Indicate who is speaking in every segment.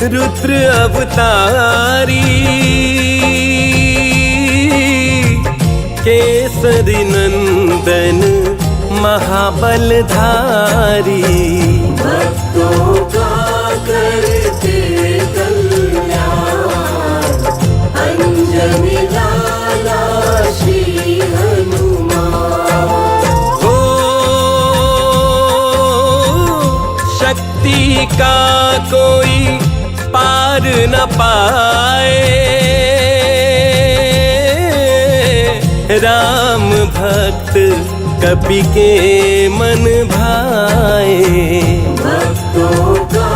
Speaker 1: रुद्र अवतारी, केसरी नंदन महाबलधारी,
Speaker 2: भक्तों का करते कल्याण, अंजनी लाला श्री हनुमान।
Speaker 1: हो शक्ति का कोई पार न पाए, राम भक्त कपि के मन भाए।
Speaker 2: भक्तों का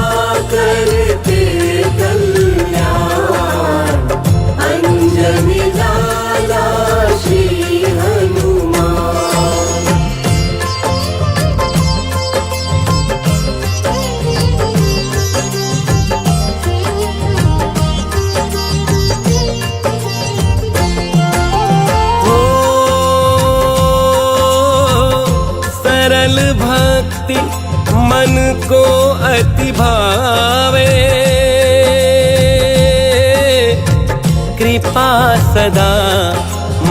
Speaker 2: करते कल्याण, अंजनी लाला श्री हनुमान।
Speaker 1: सरल भक्ति मन को अति भावे, कृपा सदा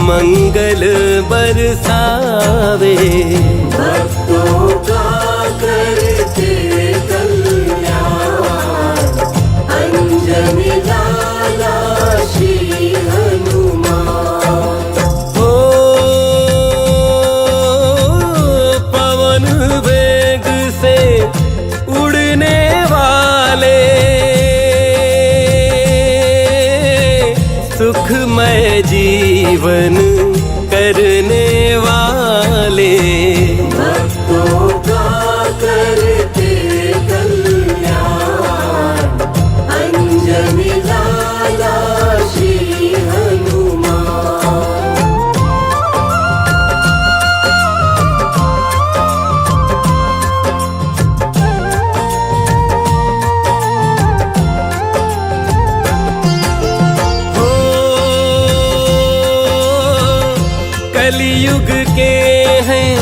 Speaker 1: मंगल बरसावे।
Speaker 2: भक्तों का करते कल्याण, अंजनी लाला श्री हनुमान।
Speaker 1: हो पवन वेग से उड़ने वाले, सुखमय जीवन करने वाले।
Speaker 2: भक्तों का करते कल्याण, अंजनी लाला श्री हनुमान।
Speaker 1: हो कलियुग के हैं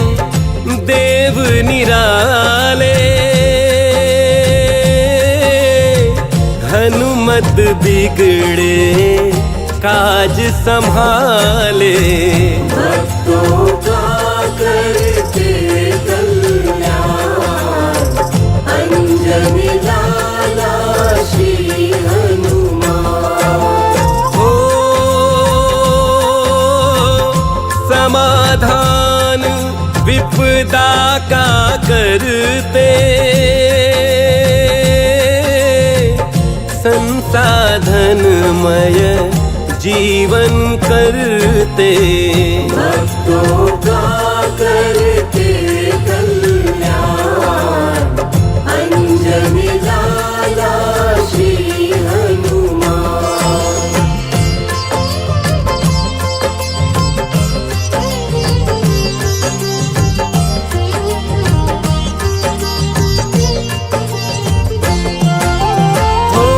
Speaker 1: देव निराले, हनुमत बिगड़े काज संभाले।
Speaker 2: भक्तों का करते कल्याण, अंजनी लाला श्री हनुमान।
Speaker 1: हो समाधान विपदा का करते, संसाधनमय जीवन करते।
Speaker 2: भक्तों का करते कल्याण, अंजनी लाला श्री हनुमान।
Speaker 1: हो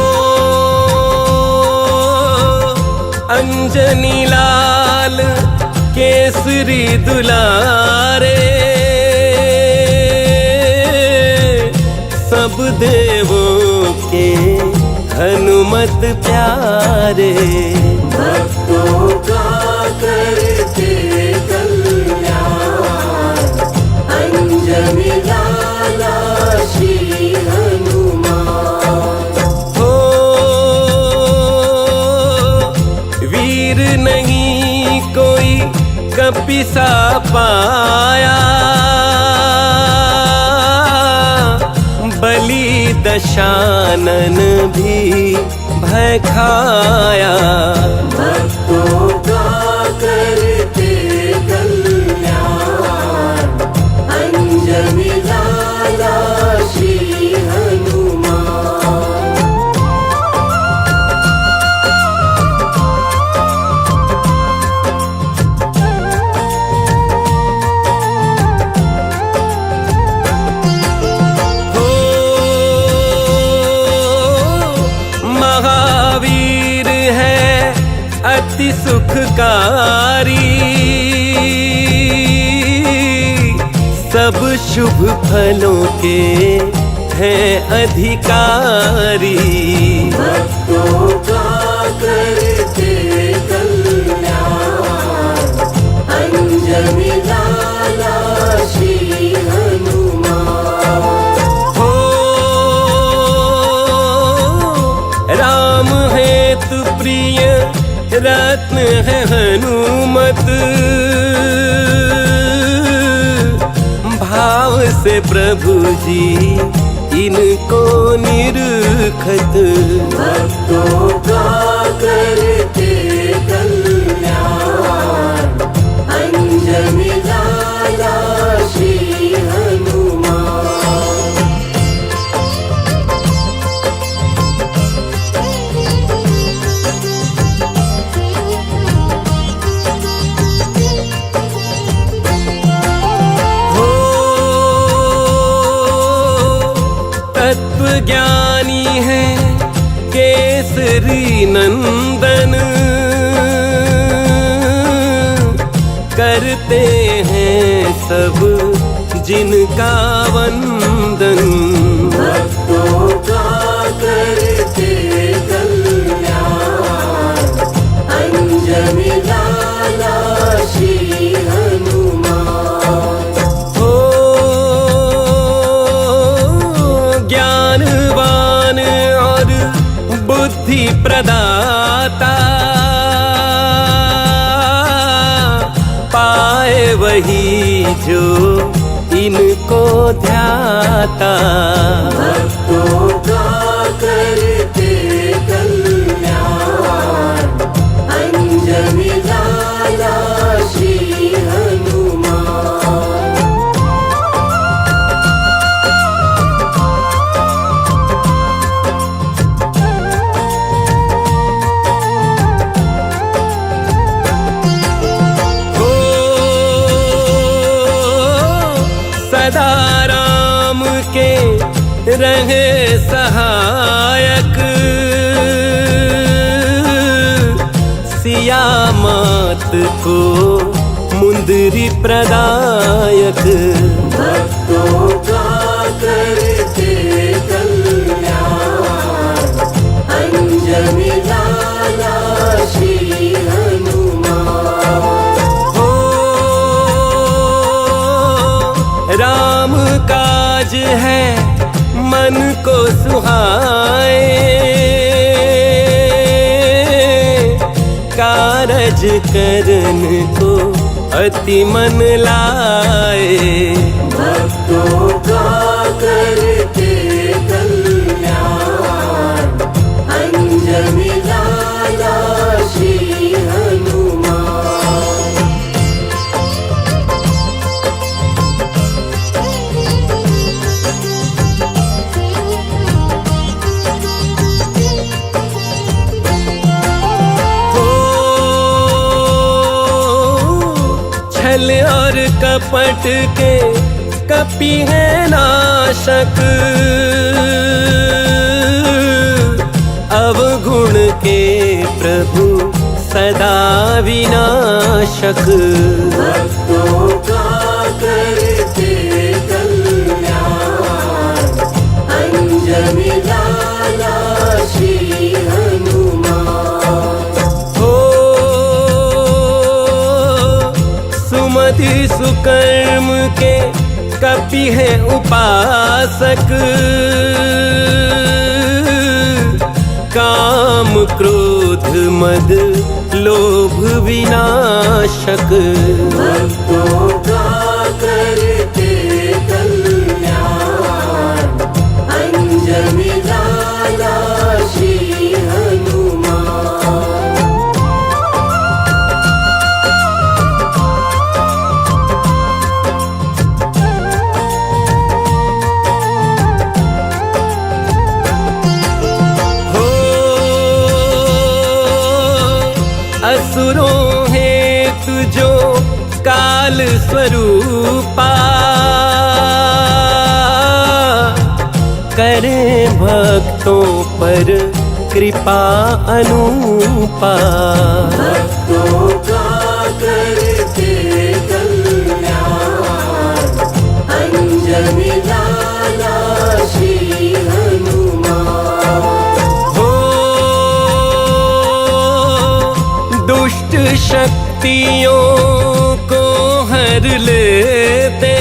Speaker 1: अंजनी लाल केसरी दुलारे, सब देवों के हनुमत प्यारे।
Speaker 2: भक्तों का करते कल्याण, अंजनी लाला श्री हनुमान।
Speaker 1: हो वीर नहीं कोई कपि सा पाया, बलि दशानन भी भय खाया।
Speaker 2: भक्तों का करते कल्याण, अंजनी लाला श्री हनुमान।
Speaker 1: हो महावीर है अति सुखकारी, सब शुभ फलों के हैं अधिकारी।
Speaker 2: भक्तों का करते कल्याण, अंजनी लाला श्री हनुमान।
Speaker 1: हो राम हेतु प्रिय रत्न है हनुमत, भाव से प्रभु जी इनको निरखत।
Speaker 2: भक्तों का करते कल्याण, अंजनी लाला श्री हनुमान।
Speaker 1: हो तत्व ज्ञानी है केसरी नंदन, करते हैं सब जिनका वंदन।
Speaker 2: भक्तों का करते कल्याण, अंजनी लाला श्री हनुमान।
Speaker 1: हो ज्ञानवान और बुद्धि प्रदाता, पाए वही जो इनको ध्याता।
Speaker 2: भक्तों का करते कल्याण, अंजनी लाला श्री हनुमान।
Speaker 1: हो सदा राम के रहे सहायक, सिया मात को मुंदरी प्रदायक।
Speaker 2: भक्तों का करते कल्याण, अंजनी लाला श्री हनुमान।
Speaker 1: हो राम काज है मन को सुहाए, कारज करन को अति मन लाए।
Speaker 2: भक्तों का करते कल्याण, अंजनी लाला श्री हनुमान।
Speaker 1: हो छल और कपट के कपि है नाशक, अवगुण के प्रभु सदा विनाशक।
Speaker 2: भक्तों का करते कल्याण, अंजनी लाला श्री हनुमान।
Speaker 1: हो सुमति सुकर्म के कपि है उपासक, काम क्रोध मद लोभ विनाशक।
Speaker 2: भक्तों का करते कल्याण, अंजनी लाला श्री हनुमान।
Speaker 1: असुरों हेतु जो काल स्वरूपा, करे भक्तों पर कृपा अनुपा।
Speaker 2: भक्तों का करते कल्याण, अंजनी लाला श्री
Speaker 1: शक्तियों को हर लेते,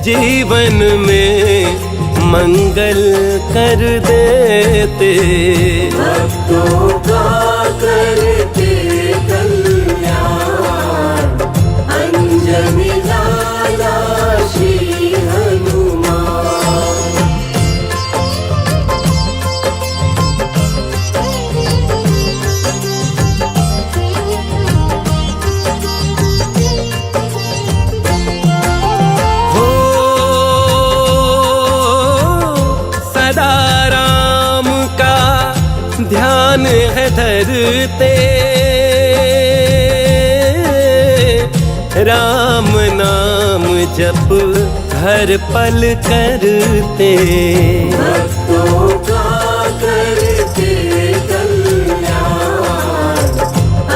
Speaker 1: जीवन में मंगल कर देते।
Speaker 2: भक्तों का करते कल्याण, अंजनी लाला श्री हनुमान।
Speaker 1: हो सदा राम का ध्यान है धरते, राम नाम जप हर पल करते।
Speaker 2: भक्तों का करते कल्याण,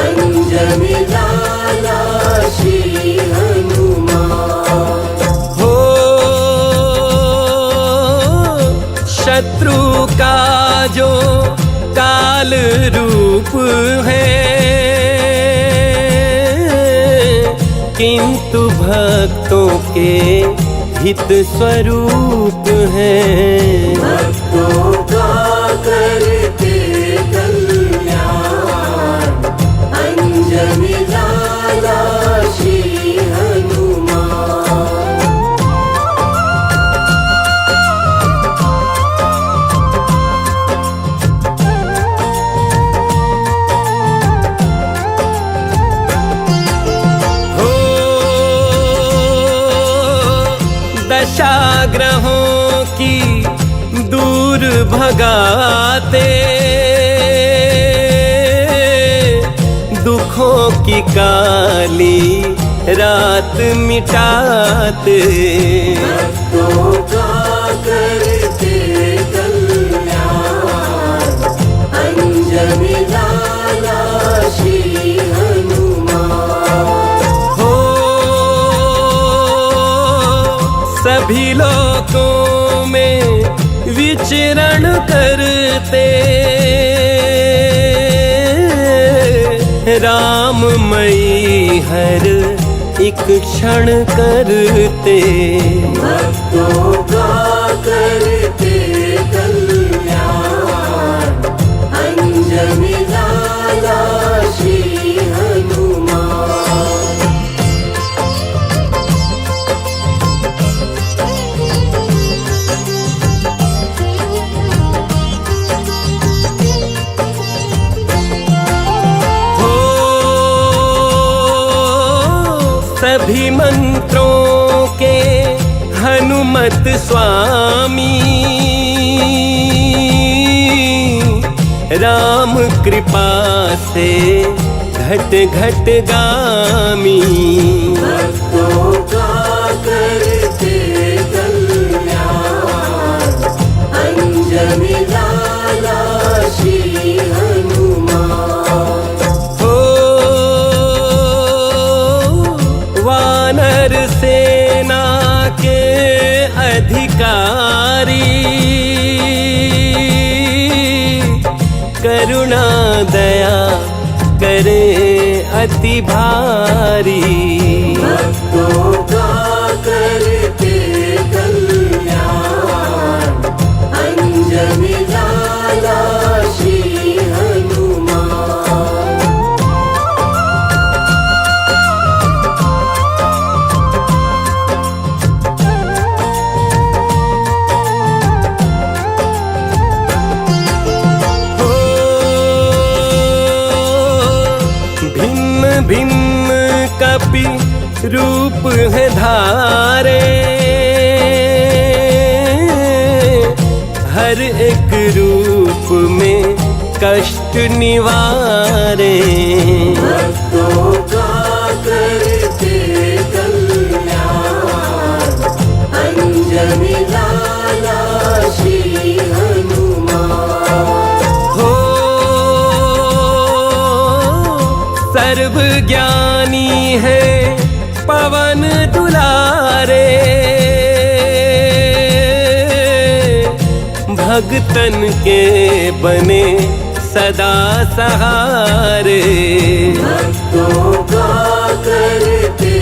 Speaker 2: अंजनी लाला श्री हनुमान।
Speaker 1: हो शत्रु का जो काल रूप है, किंतु भक्तों के हित स्वरूप है।
Speaker 2: भक्तों का करते कल्याण, अंजनी लाला श्री हनुमान।
Speaker 1: हो दशाग्रहों की दूर भगाते, दुखों की काली रात मिटाते।
Speaker 2: भक्तों का करते कल्याण, अंजनी लाला श्री हनुमान।
Speaker 1: हो सभी लोकों में विचरण करते, राममयी हर एक क्षण करते।
Speaker 2: भक्तों का करते कल्याण, अंजनी लाला श्री हनुमान।
Speaker 1: हो सभी मंत्रों के हनुमत स्वामी, राम कृपा से घट घट गामी।
Speaker 2: भक्तों का करते कल्याण, अंजनी लाला श्री हनुमान।
Speaker 1: हो वानर सेना के अधिकारी, करुणा दया करे अति भारी।
Speaker 2: भक्तों का करते कल्याण, अंजनी लाला श्री हनुमान।
Speaker 1: हो भिन्न भिन्न कपि रूप है धारे, हर एक रूप में कष्ट निवारे।
Speaker 2: भक्तों का करते कल्याण, अंजनी लाला श्री हनुमान।
Speaker 1: हो सर्व ज्ञानी है पवन दुलारे, भगतन के बने सदा सहारे।
Speaker 2: भक्तों का करते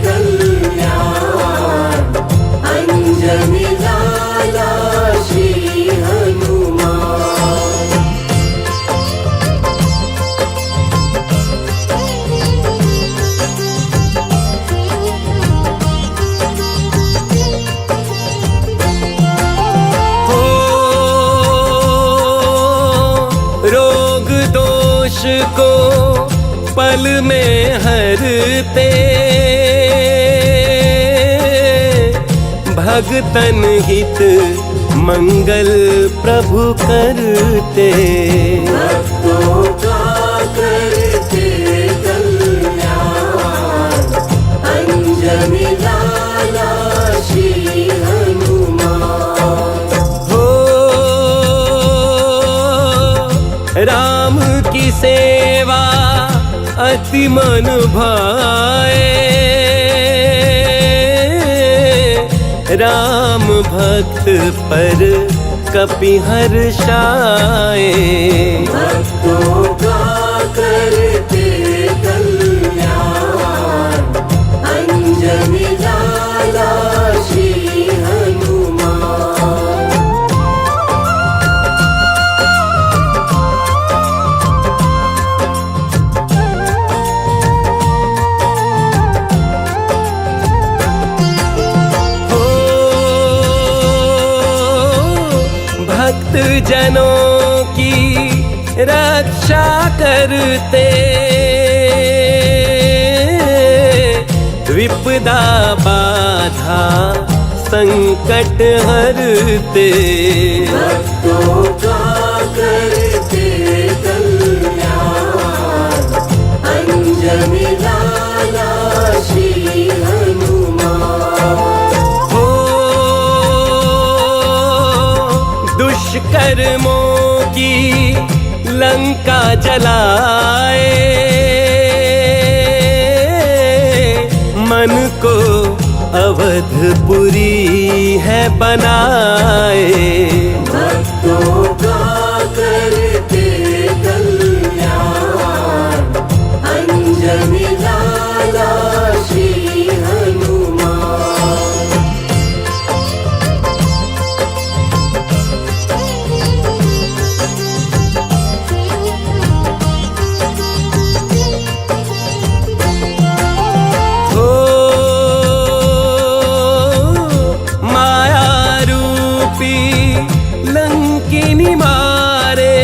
Speaker 2: कल्याण, अंजनी लाला श्री हनुमान।
Speaker 1: रोग दोष को पल में हरते, भगतन हित मंगल प्रभु करते।
Speaker 2: भक्तों का करते कल्याण, अंजनी लाला श्री हनुमान।
Speaker 1: हो राम की सेवा अति मन भाए, राम भक्त पर कपि हर्षाए।
Speaker 2: भक्तों का करते कल्याण, अंजनी लाला श्री हनुमान।
Speaker 1: भक्त जनों की रक्षा करते, विपदा बाधा संकट हरते।
Speaker 2: भक्तों का करते कल्याण, अंजनी लाला श्री हनुमान।
Speaker 1: दुष्कर्मों की लंका जलाए, मन को अवधपुरी है बनाए।
Speaker 2: भक्तों का करते कल्याण, अंजनी लाला श्री हनुमान।
Speaker 1: लंकिनी मारे,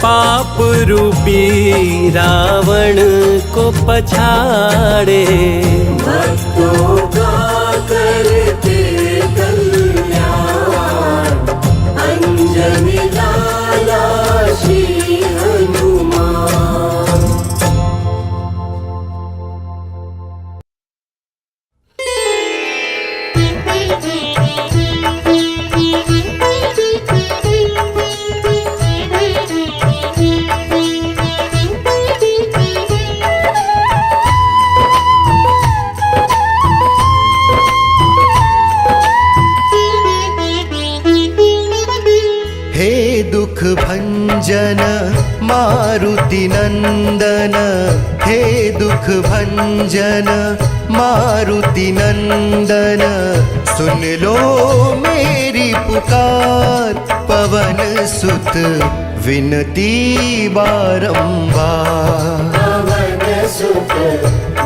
Speaker 1: पाप रूपी रावण को पछाड़े।
Speaker 2: भक्तों का करते कल्याण, अंजनी लाला श्री हनुमान।
Speaker 3: दुख भंजन मारुति नंदन, हे दुख भंजन मारुति नंदन, सुन लो मेरी पुकार, पवन सुत विनती बारंबार।
Speaker 2: पवन सुत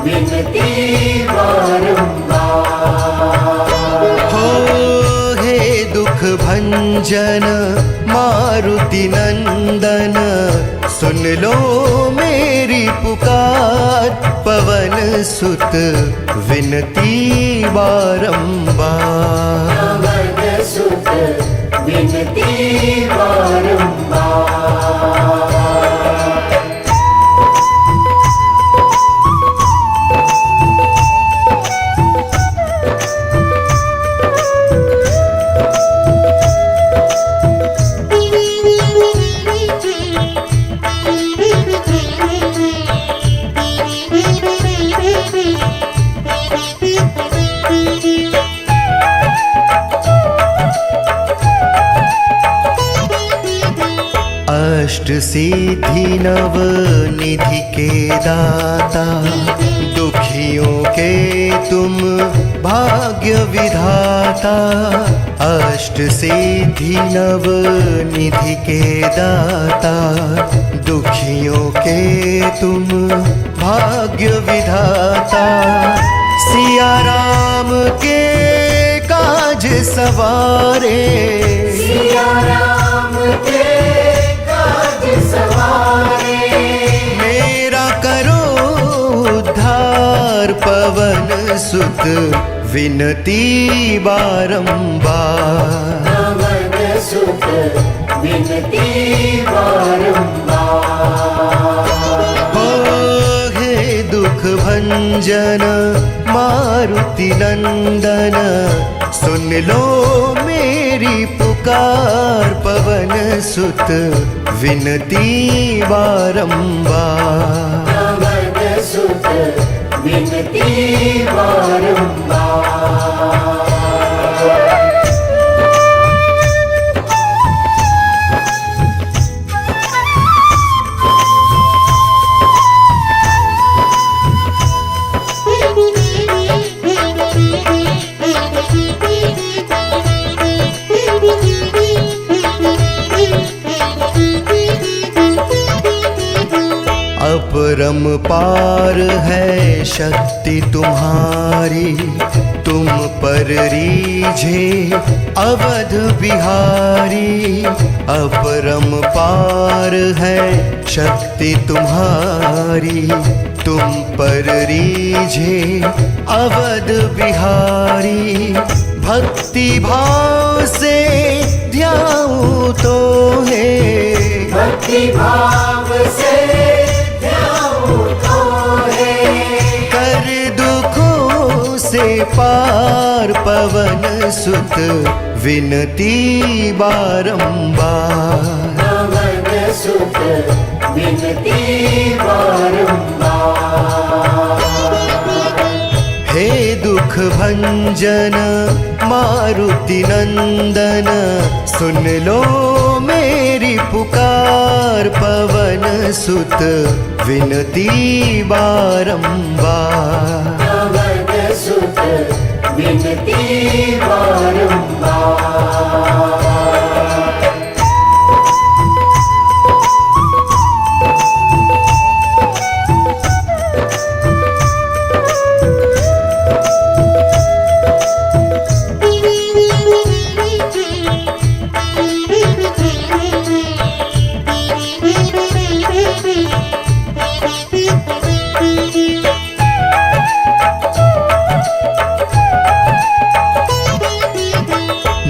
Speaker 2: विनती बारंबार।
Speaker 3: हो हे दुख भंजन मारुति नंदन, सुन लो मेरी पुकार, पवन सुत विनती बारंबार।
Speaker 2: पवन सुत विनती बारंबार।
Speaker 3: सिद्धि नव निधि के दाता, दुखियों के तुम भाग्य विधाता। अष्ट सिद्धि नव निधि के दाता, दुखियों के तुम भाग्य विधाता। सिया राम के काज सवारे,
Speaker 2: सिया राम के काज सवारे।
Speaker 3: मेरा करो उद्धार पवन सुत, विनती बारंबार।
Speaker 2: पवन सुत विनती बारंबार।
Speaker 3: हो हे दुख भंजन मारुति नंदन, सुन लो मेरी पुकार। पवन सुत विनती बारंबार।
Speaker 2: पवन सुत विनती बारंबार।
Speaker 3: अपरम पार है शक्ति तुम्हारी, तुम पर रीझे अवध बिहारी। अपरम पार है शक्ति तुम्हारी, तुम पर रीझे अवध बिहारी। भक्ति भाव से ध्याऊं तो है,
Speaker 2: भक्ति भाव से ध्याऊं तो है।
Speaker 3: कर दुखों से पार। पवन सुत विनती बारंबार।
Speaker 2: पवन सुत विनती बारंबार।
Speaker 3: हे दुख भंजन मारुति नंदन, सुन लो मेरी पुकार। पवन सुत विनती बारंबार।
Speaker 2: पवन सुत विनती बारंबार।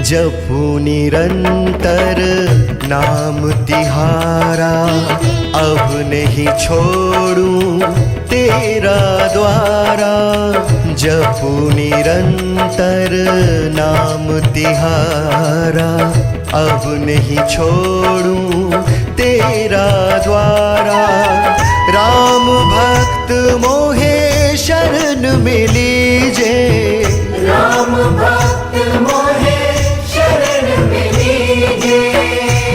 Speaker 3: जपू निरंतर नाम तिहारा, अब नहीं छोड़ूं तेरा द्वारा। जपू निरंतर नाम तिहारा, अब नहीं छोड़ूं तेरा द्वारा। राम भक्त मोहे शरण में लीजे,
Speaker 2: राम भक्त मोहे शरण में लीजे।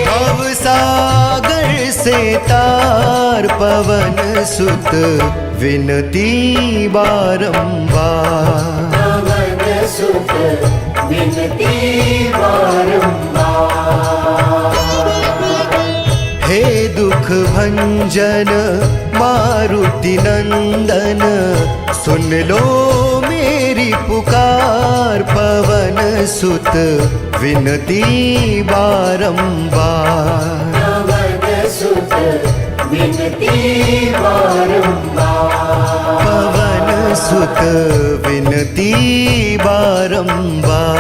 Speaker 3: भव सागर से तार। पवन सुत विनती बारंबार।
Speaker 2: पवन सुत विनती बारंबार।
Speaker 3: हे दुख भंजन मारुति नंदन, सुन लो मेरी पुकार। पवन सुत विनती बारंबार।
Speaker 2: पवन सुत विनती बारंबार।
Speaker 3: पवन सुत विनती बारंबार।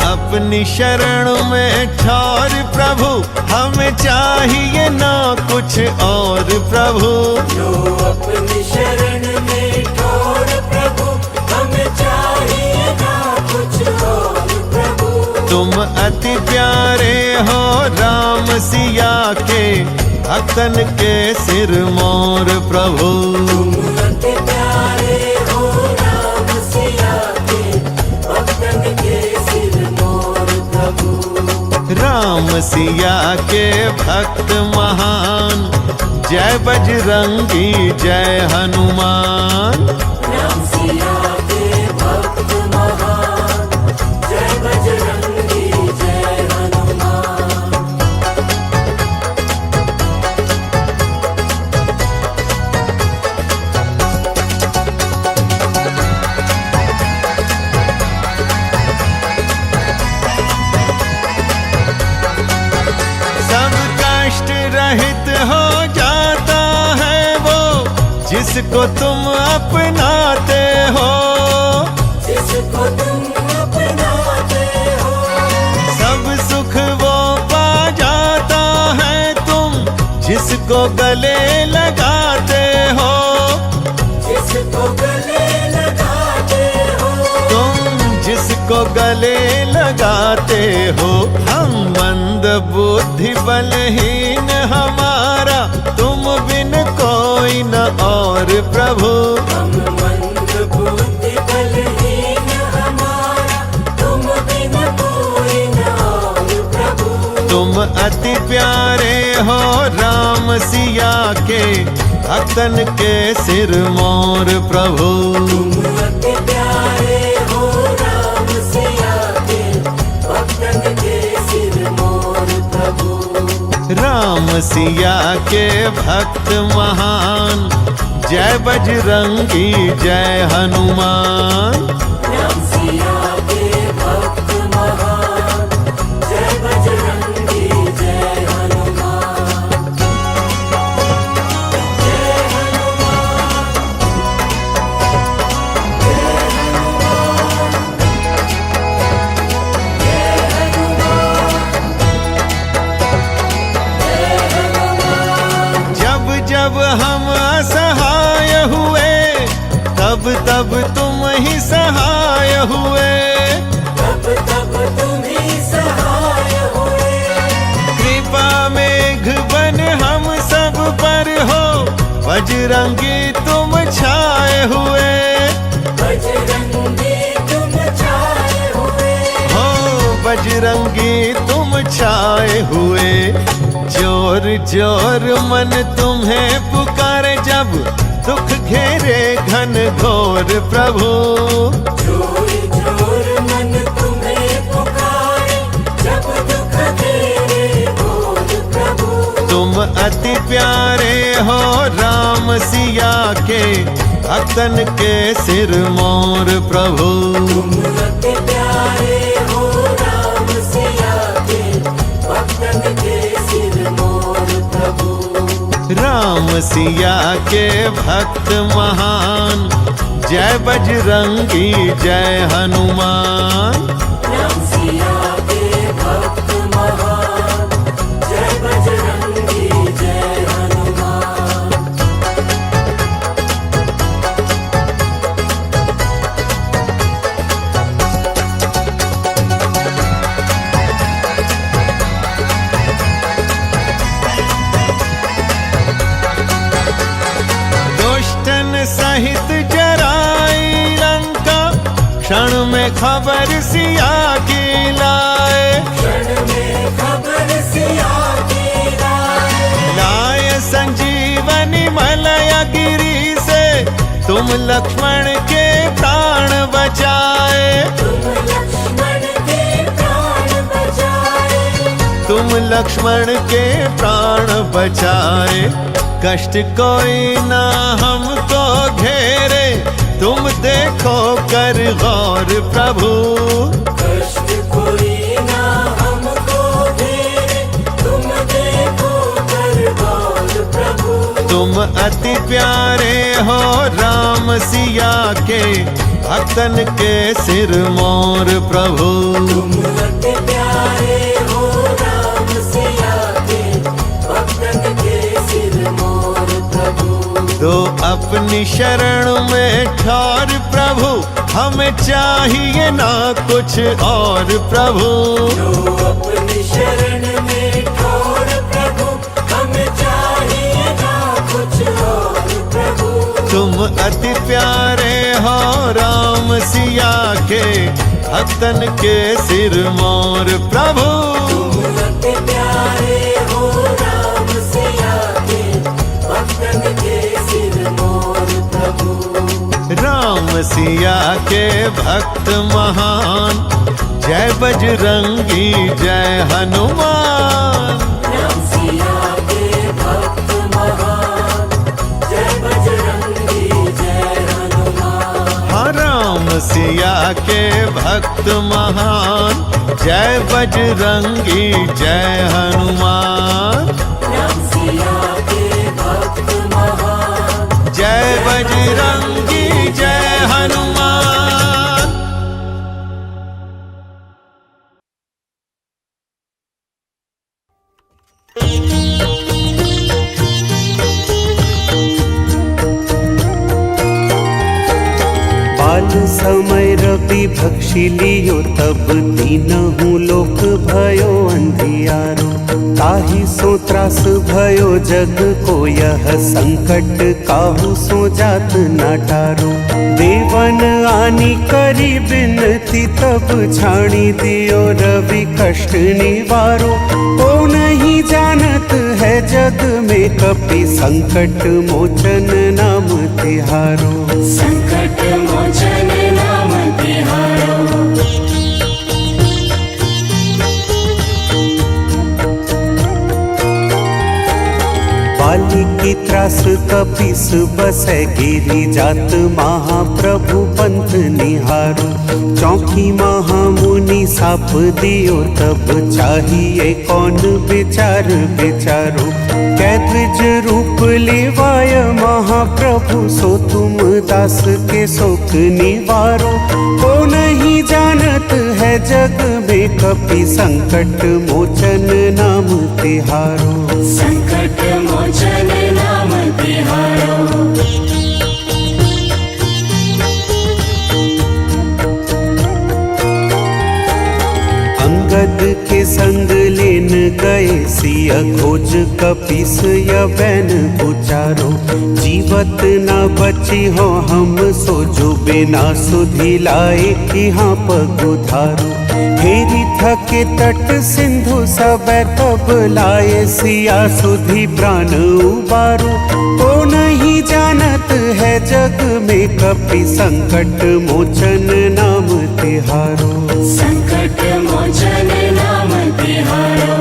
Speaker 1: अपनी शरण में ठहर प्रभु, हमें चाहिए ना कुछ और प्रभु।
Speaker 2: जो अपनी शरण में ठहर प्रभु, हमें चाहिए ना कुछ
Speaker 1: तुम अति प्यारे हो राम सिया के भक्तन के सिर मोर प्रभु।
Speaker 2: अति प्यारे हो राम सिया के भक्तन के सिर मोर प्रभु।
Speaker 1: राम सिया के भक्त महान, जय बजरंगी जय हनुमान।
Speaker 2: राम सिया के भक्त महान, जय बजरंगी जय हनुमान।
Speaker 1: सब कष्ट रहित हो जाता है वो, जिसको तुम अपनाते हो।
Speaker 2: जिसको तुम अपनाते हो,
Speaker 1: सब सुख वो पा जाता है तुम, जिसको गले लगाते हो।
Speaker 2: जिसको गले लगाते हो,
Speaker 1: तुम जिसको गले लगाते हो। हम मंद बुद्धि बलहीन हमारा, तुम बिन कोई न और प्रभु।
Speaker 2: हम मंद बुद्धि बलहीन हमारा, तुम बिन कोई न और प्रभु।
Speaker 1: तुम अति प्यारे हो राम सिया के भक्तन के सिर मोर प्रभु।
Speaker 2: अति प्यारे हो राम सिया के भक्तन के सिर मोर प्रभु।
Speaker 1: राम सिया के भक्त महान, जय बजरंगी जय हनुमान।
Speaker 2: राम सिया के भक्त महान, जय बजरंगी जय हनुमान। जय हनुमान, जय हनुमान, जय हनुमान, जय हनुमान।
Speaker 1: जब जब हम असहाय हुए, तब तब तुम ही सहाय हुए।
Speaker 2: तब तब तुम ही सहाय हुए।
Speaker 1: कृपा मेघ बन हम सब पर हो, बजरंगी तुम छाए हुए।
Speaker 2: बजरंगी तुम छाए हुए।
Speaker 1: हो बजरंगी तुम छाए हुए। जोर जोर मन तुम्हें पुकारे, जब दुख घेरे घन घोर प्रभु।
Speaker 2: जोर जोर मन तुम्हें पुकारे, जब दुख घेरे घोर प्रभु।
Speaker 1: तुम अति प्यारे हो राम सिया के भक्तन के सिर मोर प्रभु।
Speaker 2: अति प्यारे हो राम सिया के भक्तन के सिर मोर प्रभु।
Speaker 1: राम सिया के भक्त महान, जय बजरंगी जय हनुमान।
Speaker 2: राम सिया के भक्त महान, जय बजरंगी जय हनुमान।
Speaker 1: दुष्टन सहित जराई लंका, क्षण में खबर सिया की लाए।
Speaker 2: क्षण में खबर सिया की लाए।
Speaker 1: लाए संजीवनी मलया गिरी से, तुम लक्ष्मण के प्राण बचाए।
Speaker 2: तुम लक्ष्मण के प्राण बचाए।
Speaker 1: तुम लक्ष्मण के प्राण बचाए। कष्ट कोई ना हमको घेरे, तुम देखो कर गौर प्रभु।
Speaker 2: कष्ट कोई ना हमको घेरे, तुम देखो कर गौर प्रभु।
Speaker 1: तुम अति प्यारे हो राम सिया के भक्तन के सिर मोर प्रभु।
Speaker 2: अति प्यारे हो राम सिया के भक्तन के सिर मोर प्रभु।
Speaker 1: दो अपनी शरण में ठहर प्रभु, हमें चाहिए ना कुछ और प्रभु।
Speaker 2: जो अपनी शरण में ठोर प्रभु, हमें चाहिए ना कुछ और प्रभु।
Speaker 1: तुम अति प्यारे हो राम सिया के, भक्तन के सिर मोर प्रभु।
Speaker 2: तुम अति प्यारे हो राम सिया के, भक्तन के सिर मोर प्रभु।
Speaker 1: राम सिया के भक्त महान, जय बजरंगी जय हनुमान।
Speaker 2: राम सिया के भक्त महान, जय बजरंगी जय हनुमान।
Speaker 1: हाँ राम सिया के भक्त महान, जय बजरंगी जय हनुमान।
Speaker 2: राम सिया के भक्त महान,
Speaker 1: जय बजरंगी जय हनुमान।
Speaker 4: बाल समय रवि भक्षी लियो, तब दीनहु लोक भयो अंधियारो। ताहि सो त्रास भयो जग को, यह संकट काहू सो जात न टारो। देवन आनी करी बिनती, तब छाणी दियो रवि कष्ट निवारो। को नहीं जानत है जग में, कपि संकट मोचन नाम तिहारो।
Speaker 2: संकट मोचन नाम तिहारो।
Speaker 4: बाली की त्रास कपिस बसै, गिरी जात महाप्रभु पंथ निहारो। चौकी महामुनि साप दियो, तब चाहिए कौन विचार विचारो। कै द्विज रूप लेवाय महाप्रभु, सो तुम दास के शोक निवारो। को नहीं जानत है जग में, कपि संकट मोचन नाम तिहारो।
Speaker 2: संकट मोचन नाम तिहारो।
Speaker 4: अंगद के संग लेन गए, सिय खोज कपिस यवैन उचारो। जीवत न बची हो हम, सो जो बिना सुधि लाए यहाँ पगुधारो। हेरी थके तट सिंधु सब, तब लाए सिया सुधि प्राण उबारो। को नहीं जानत है जग में, कपि संकट मोचन नाम तिहारो।
Speaker 2: संकट मोचन नाम तिहारो।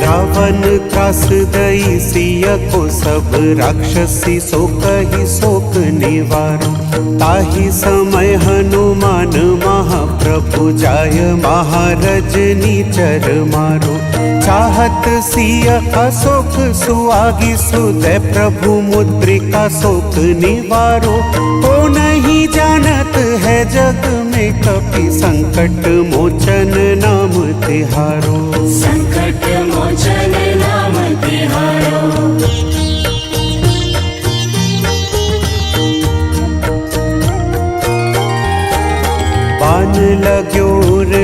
Speaker 4: रावण त्रास दई सिय को, सब राक्षसी सो कही शोक निवारो। ताहि समय हनुमान महाप्रभु, जाय महारजनी चर मारो। चाहत सिय अशोक सुआगी, सुदय प्रभु मुद्रिका शोक निवारो। को नहीं जानत है जग में, कपि संकट मोचन नाम तिहारो।
Speaker 2: संकट मोचन नाम तिहारो।
Speaker 4: बाण लाग्यो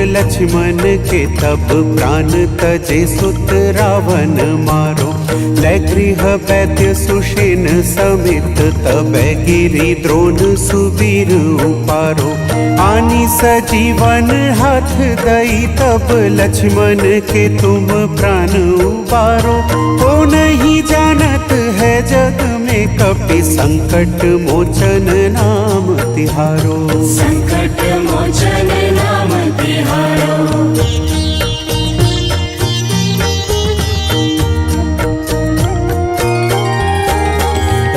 Speaker 4: लक्ष्मण के, तब प्राण तजे सुत रावण मारो। लय गृह वैद्य सुषेण समेत, तब गिरी द्रोण सुबीर उपारो। आनी सजीवन हाथ दई, तब लक्ष्मण के तुम प्राण उबारो। को नहीं जानत है जग में, कपि संकट मोचन नाम तिहारो।
Speaker 2: संकट मोचन नाम तिहारो।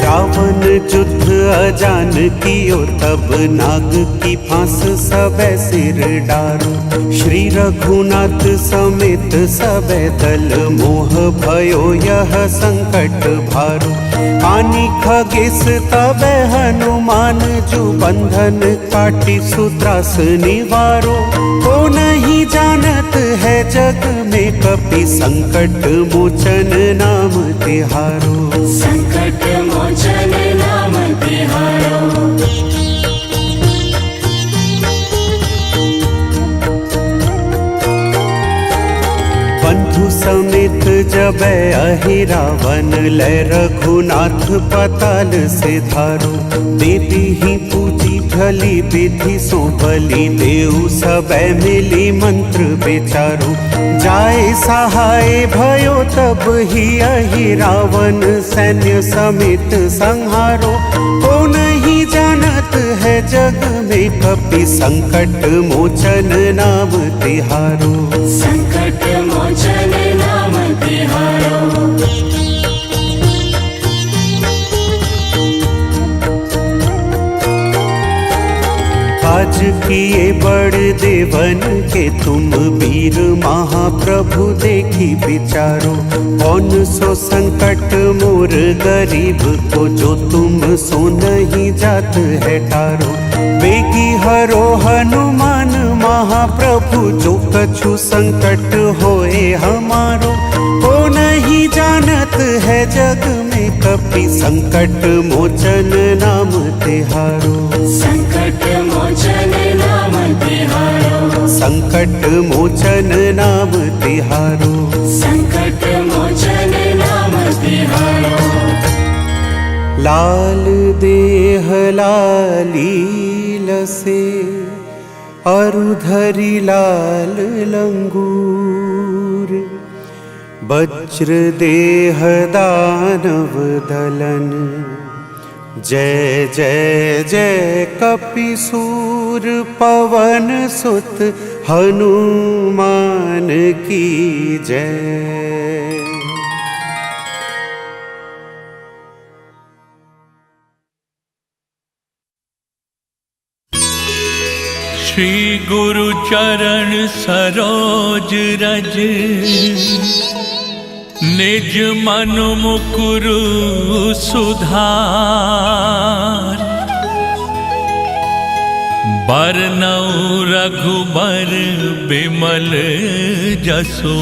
Speaker 4: रावण युद्ध अजान कियो, तब नाग की फांस सबे सिर डारो। श्री रघुनाथ समेत सबे दल, मोह भयो यह संकट भारो। आनी खगेश तबे हनुमान, जो बंधन काटी सुत्रास निवारो। को नहीं नहीं जानत है जग में कपि संकट मोचन नाम तिहारो।
Speaker 2: संकट मोचन नाम तिहारो।
Speaker 4: बंधु समेत जब अहि रावण लय रघुनाथ पताल से धारो। देवी ही पूजी भली विधि सो बलि देव सब मिली मंत्र बेचारो। जाए सहाय भयो तब ही अहि रावण सैन्य समेत संहारो। को नहीं जानत है जग में कपि संकट मोचन नाम तिहारो।
Speaker 2: संकट मोचन नाम तिहारो।
Speaker 4: आज किए बड़ देवन के तुम वीर महाप्रभु देखी विचारो। कौन सो संकट मोर गरीब को जो तुम सो नहीं जात है टारो। बेगी हरो हनुमान महाप्रभु जो कछु संकट होए हमारो। को नहीं जानत है जग में कपि संकट मोचन नाम तिहारो।
Speaker 2: संकट मोचन नाम तिहारो।
Speaker 4: संकट मोचन नाम तिहारो।
Speaker 2: संकट मोचन नाम तिहारो।
Speaker 4: लाल देह लाली लसे अरुधरी लाल लंगूर। वज्र देह दानव दलन जय जय जय कपिसूर। पवन सुत हनुमान की जय।
Speaker 5: श्री गुरु चरण सरोज रज निज मन मुकुरु सुधार। बरनउँ रघुबर बिमल जसु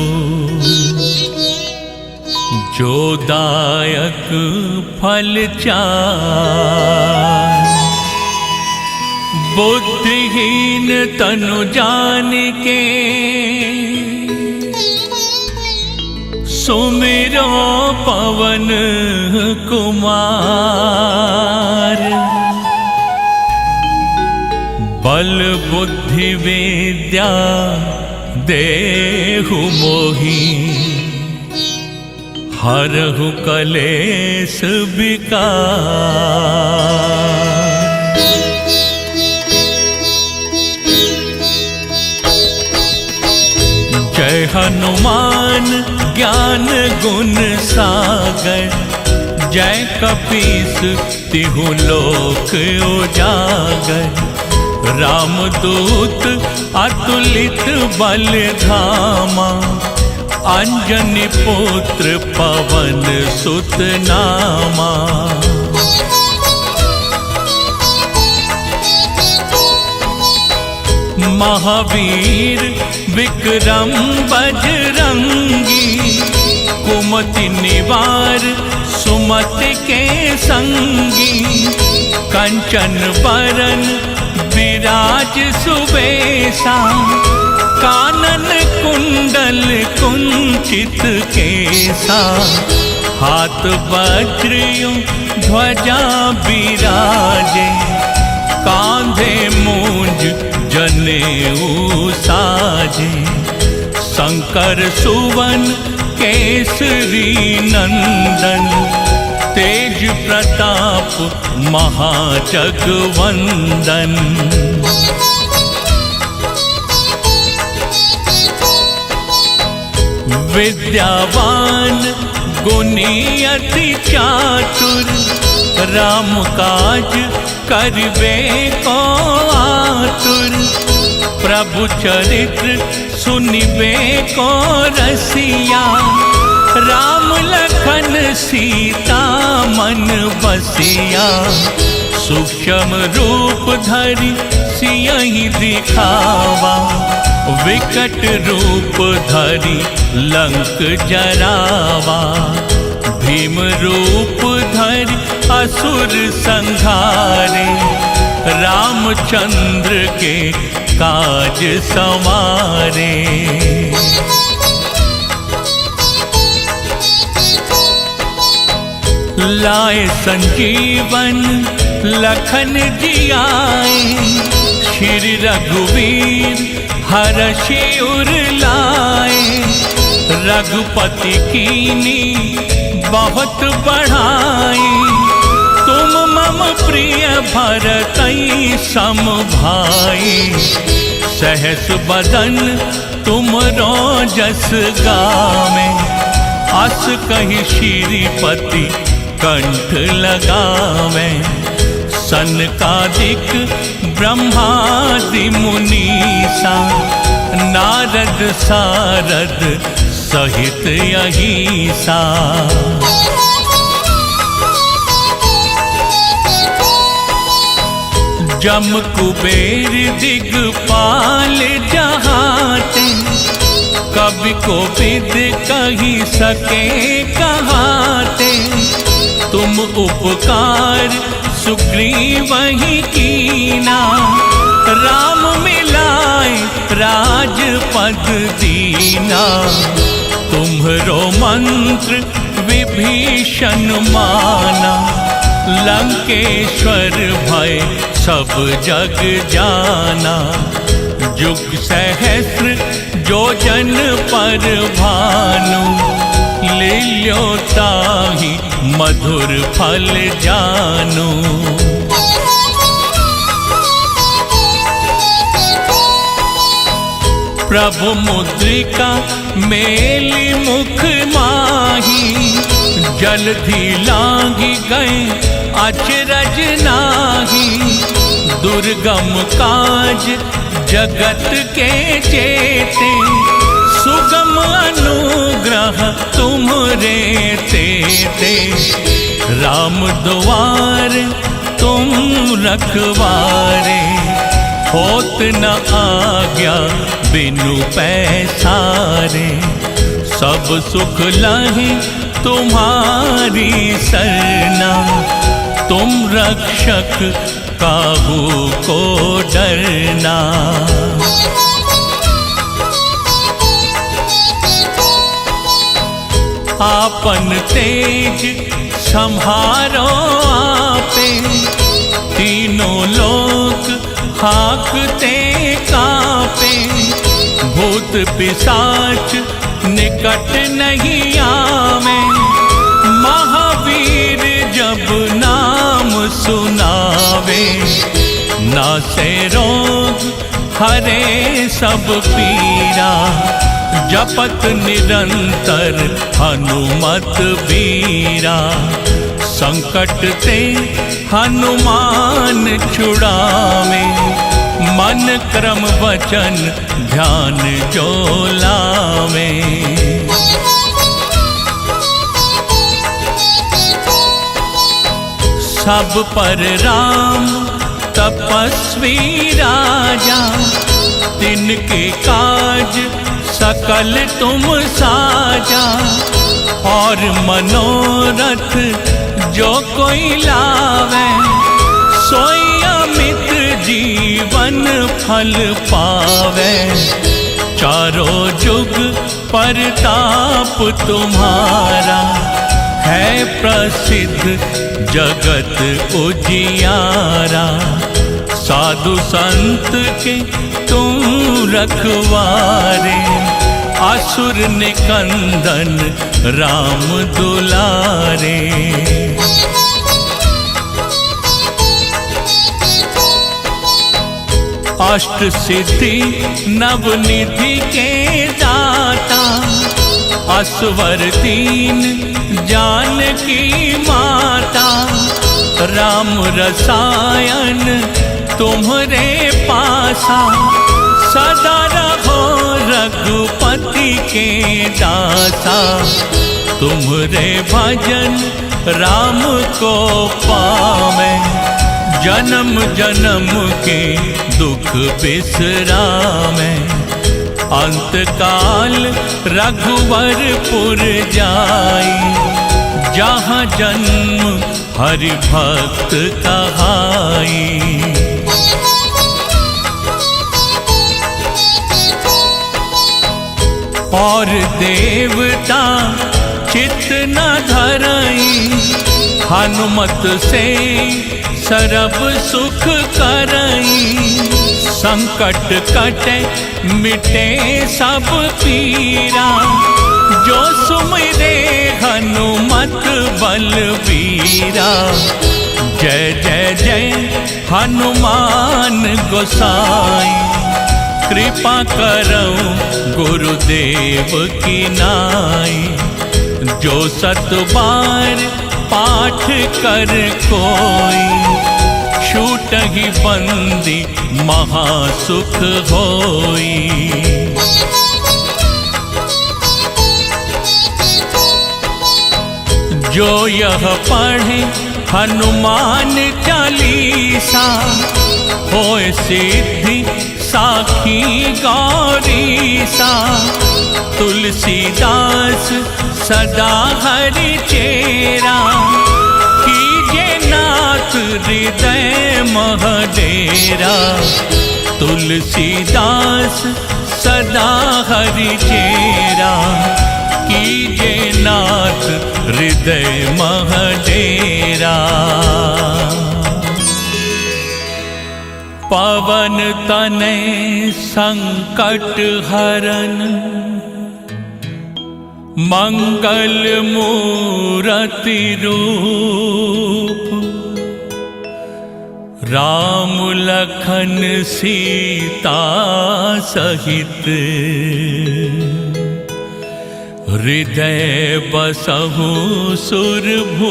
Speaker 5: जो दायक फल चार। बुद्धिहीन तनु जानिके सुमिरो पवन कुमार। बल बुद्धि विद्या देहु मोहि हरहु कलेश विकार। जय हनुमान ज्ञान गुण सागर। जय कपीस तिहु लोक उजागर। रामदूत अतुलित बल धामा। अंजनी पुत्र पवन सुत नामा। महावीर विक्रम बजरंगी। कुमति निवार सुमति के संगी। कंचन बरन विराज सुबेसा। कानन कुंडल कुंचित केसा। हाथ वज्र ध्वजा विराजे। कांधे मूंज जनेऊ साजे। शंकर सुवन केसरी नंदन। तेज प्रताप महाजगवंदन। विद्यावान गुणी अति चातुर। राम काज करिबे को आतुर। प्रभु चरित्र सुनिबे को रसिया। राम लखन सीता मन बसिया। सूक्ष्म रूप धरि सियहि दिखावा, विकट रूप धरि लंक जरावा। भीम रूप धरि असुर संहारे, रामचंद्र के काज संवारे। लाए संजीवन लखन जियाए, श्री रघुवीर हरषि उर लाए। रघुपति कीनी बहुत बढ़ाई, तुम मम प्रिय भरतई सम भाई। सहस बदन तुमरो जस गावे, अस कहि श्रीपति कंठ लगावे। सनकादिक ब्रह्मादि मुनीसा, नारद सारद सहित अहिसा। जम कुबेर दिगपाल जहाते, कवि कोविद कही सके कहाते। तुम उपकार सुग्रीवहि कीना, राम मिलाए राजपद दीना। तुम्हरो मंत्र विभीषण माना, लंकेश्वर भय सब जग जाना। जुग सहस्र जो जन पर भानु, लील्यो ताहि मधुर फल जानू। प्रभु मुद्रिका मेलि मुख माही, जलधि लांघि गए अचरज नाही। दुर्गम काज जगत के जेते, सुगम अनुग्रह तुम्हरे तेते। राम द्वार तुम रखवारे, होत न आज्ञा बिनु पैसारे। सब सुख लहे तुम्हारी सरना, तुम रक्षक काहू को डरना। आपन तेज संहारो आपे, तीनों लोक हाकते कापे। भूत पिशाच निकट नहीं आवे, महावीर जब नाम सुनावे। नासे रोग हरे सब पीरा, जपत निरंतर हनुमत बीरा। संकट ते हनुमान छुड़ावे, मन क्रम वचन ध्यान जो लावे। सब पर राम तपस्वी राजा, तिनके काज सकल तुम साजा। और मनोरथ जो कोई लावे, सोई अमित जीवन फल पावे। चारों जुग परताप तुम्हारा, है प्रसिद्ध जगत उजियारा। साधु संत के तुम रखवारे, असुर निकंदन राम दुलारे। अष्ट सिद्धि नवनिधि के दाता, असवर दीन जानकी माता। राम रसायन तुम्हरे पासा, सदा रहो रघुपति के दासा। तुम्हरे भजन राम को पावे, जन्म जन्म के दुख बिसरावे, अंतकाल रघुवरपुर जाई, जहाँ जन्म हरि भक्त कहाई। और देवता चित्त न धरई, हनुमत से सरब सुख करई। संकट कटे मिटे सब पीरा, जो सुमिरे हनुमत बलबीरा। जय जय जय हनुमान गोसाई, कृपा करऊं गुरुदेव की नाई। जो सत बार पाठ कर कोई, छूटहि बंदी महासुख होई। जो यह पढ़े हनुमान चालीसा, होय सिद्धि साखी गौरीसा। तुलसीदास सदा हरि चेरा, कीजे नाथ हृदय मह डेरा। तुलसीदास सदा हरि चेरा, कीजे नाथ हृदय मह डेरा। पवन तनय संकट हरन, मंगल मूरति रूप। राम लखन सीता सहित, हृदय बसहु सुरभूप।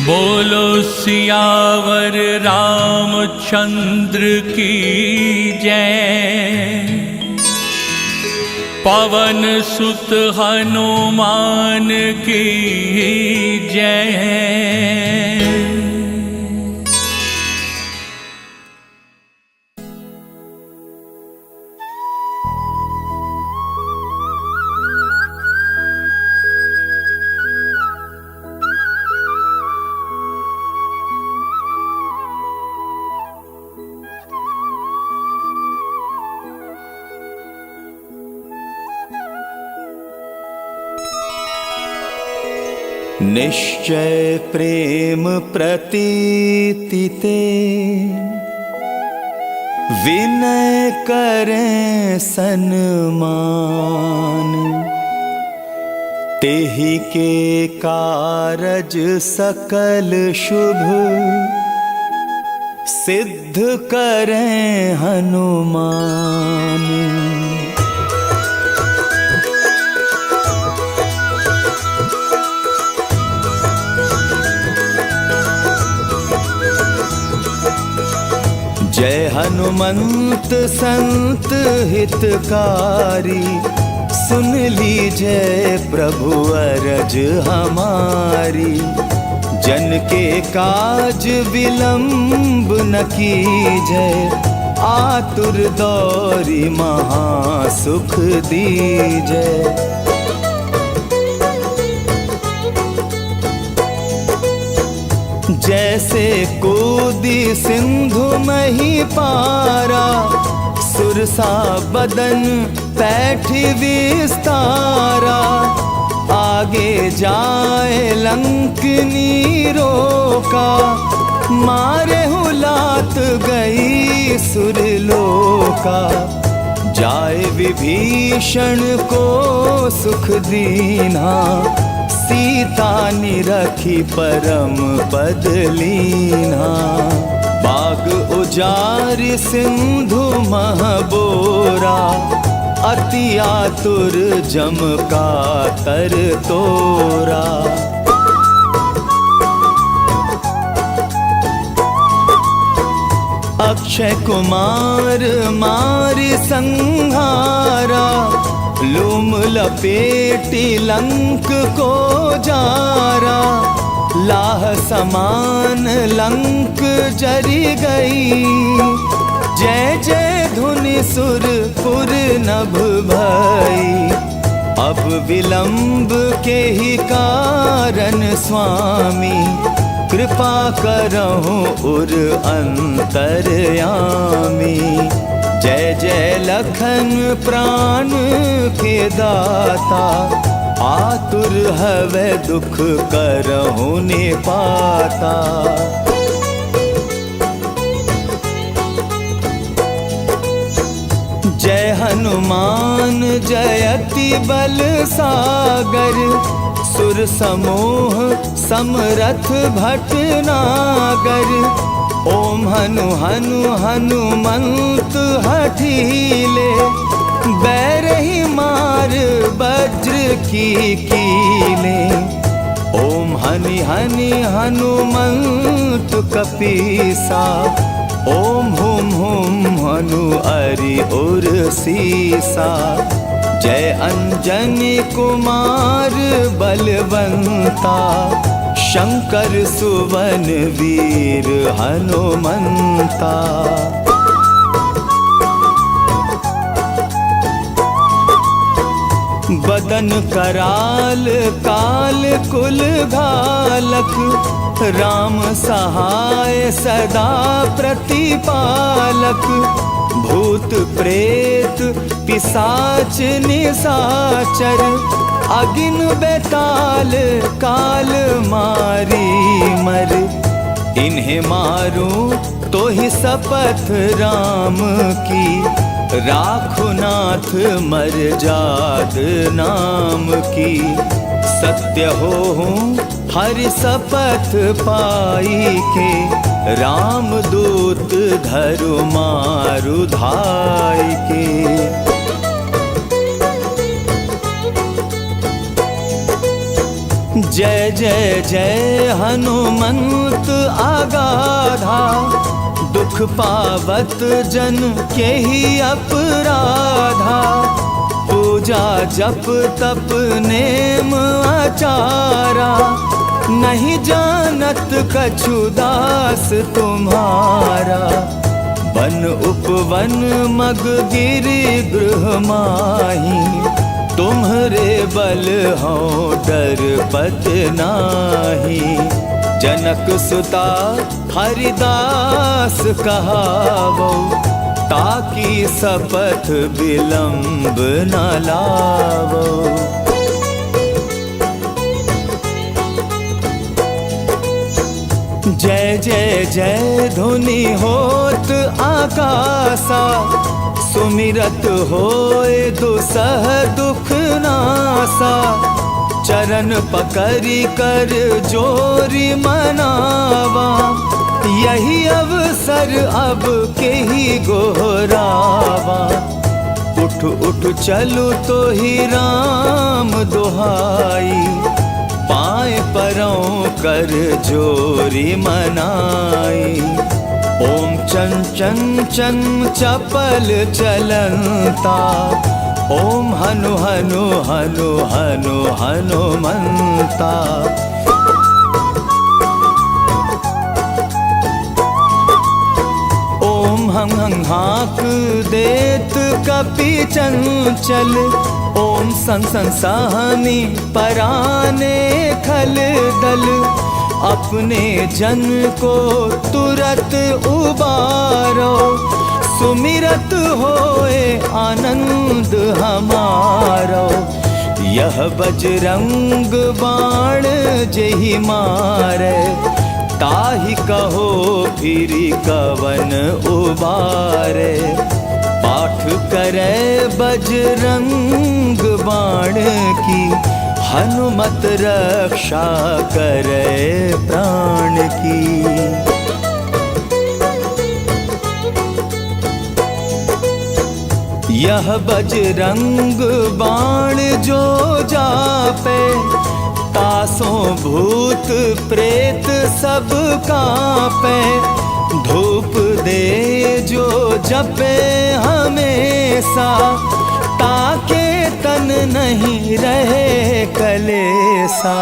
Speaker 5: बोलो सियावर रामचंद्र की जय, पवन सुत हनुमान की जय।
Speaker 3: निश्चय प्रेम प्रतीति ते, विनय करें सन्मान। तेहि के कारज सकल शुभ, सिद्ध करें हनुमान। जय हनुमंत संत हितकारी, सुन लीजिए प्रभु अरज हमारी। जन के काज विलंब न कीजय, आतुर दौरी महासुख दीजय। जैसे कूदी सिंधु मही पारा, सुरसा बदन पैठी विस्तारा। आगे जाए लंकनी रोका, मारे हुलात गई सुरलोका। जाए विभीषण को सुख दीना, सीता निरखी परम पद लीना। बाग उजारि सिंधु महबोरा, अति आतुर जम का तर तोरा। अक्षय कुमार मारि संहारा, लूम लपेटी लंक को जारा, लाह समान लंक जरी गई। जय जय धुनि सुरपुर नभ भई, अब विलंब के ही कारण स्वामी, कृपा करहु उर अंतरयामी। जय जय लखन प्राण के दाता, आतुर हवै दुख करहु निपाता। जय हनुमान जयति बल सागर, सुर समूह समरथ भटनागर। ओम हनु हनु हनुमंत हठीले, बैरही मार वज्र की कीले। ओम हनि हनि हनुमंत कपीसा, ओम हुम हुम हनु अरि उर सीसा। जय अंजनी कुमार बलवंता, शंकर सुवन वीर हनुमंता। बदन कराल काल कुल घालक, राम सहाय सदा प्रतिपालक। भूत प्रेत पिशाच निशाचर, अगिन बेताल काल मारी मर। इन्हें मारूं तो ही शपथ राम की, राखो नाथ मर्याद नाम की। सत्य हो हरि शपथ पाई के, राम दूत धरु मारु धाई के। जय जय जय हनुमंत आगाधा, दुख पावत जन के ही अपराधा। पूजा जप तप नेम आचारा, नहीं जानत कछु दास तुम्हारा। वन उपवन मग गिरि गृह माही, तुम्हरे बल हो डर पत नाही। जनक सुता हरिदास कहावो, ताकि शपथ विलंब न लावो। जय जय जय धुनि होत आकाशा, सुमिरत होए दुसह दुख नासा। चरण पकड़ी कर जोरी मनावा, यही अवसर अब के ही गोहरावा। उठ उठ चलू तो ही राम दुहाई, पाए परों कर जोरी मनाई। ओम चन चन चन चपल चलंता, ओम हनु हनु हनु हनु हनुमंता। ओम हं हं हाक देत कपि चंचल, ओम सन सन सहनी पराने खल दल। अपने जन को तुरत उबारो, सुमिरत होए आनंद हमारो। यह बजरंग बाण जेहि मारे, ताहि कहो फिरि कवन उबारे। पाठ करे बजरंग बाण की, हनुमत रक्षा करे प्राण की। यह बजरंग बाण जो जापे, तासों भूत प्रेत सब कांपे। धूप दे जो जपे हमेशा, ताके तन नहीं रहे कलेसा,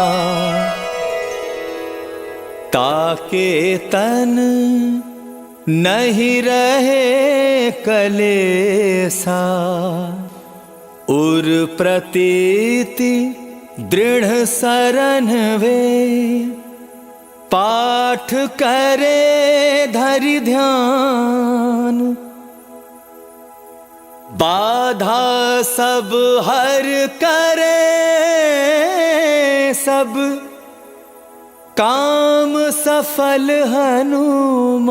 Speaker 3: ताके तन नहीं रहे कलेसा। उर प्रतीति दृढ़ सरन वे, पाठ करे धरि ध्यान। बाधा सब हर करे सब, काम सफल हनुमान।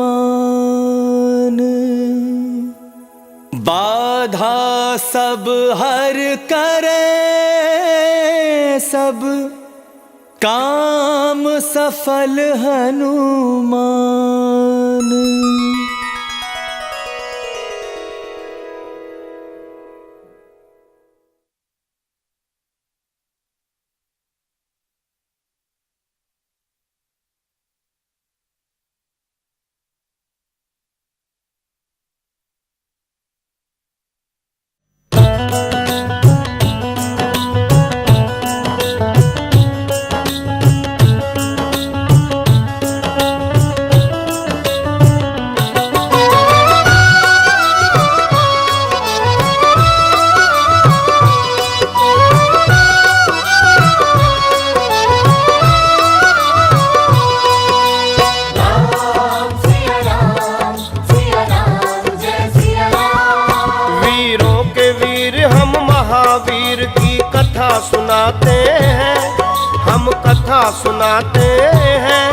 Speaker 3: बाधा सब हर करे सब, काम सफल हनुमान।
Speaker 6: सुनाते हैं, हम कथा सुनाते हैं।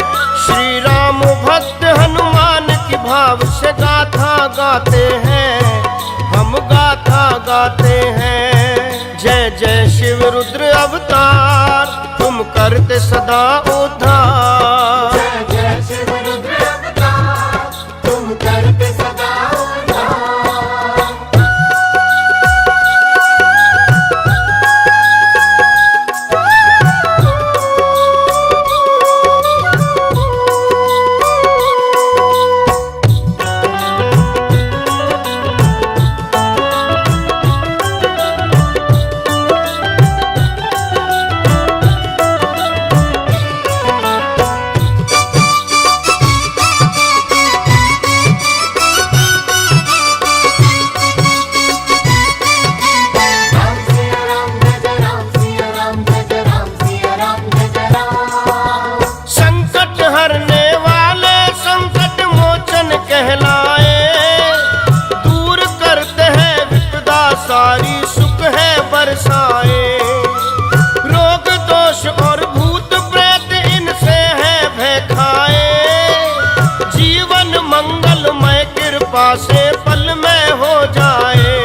Speaker 6: श्री राम भक्त हनुमान की भाव से गाथा गाते हैं, हम गाथा गाते हैं। जय जय शिव रुद्र अवतार, तुम करते सदा उद्धार।
Speaker 2: जय जय शिव रुद्र अवतार, तुम करते सदा उद्धार।
Speaker 6: रोग दोष और भूत प्रेत इनसे है भय खाए। जीवन मंगलमय कृपा से पल में हो जाए।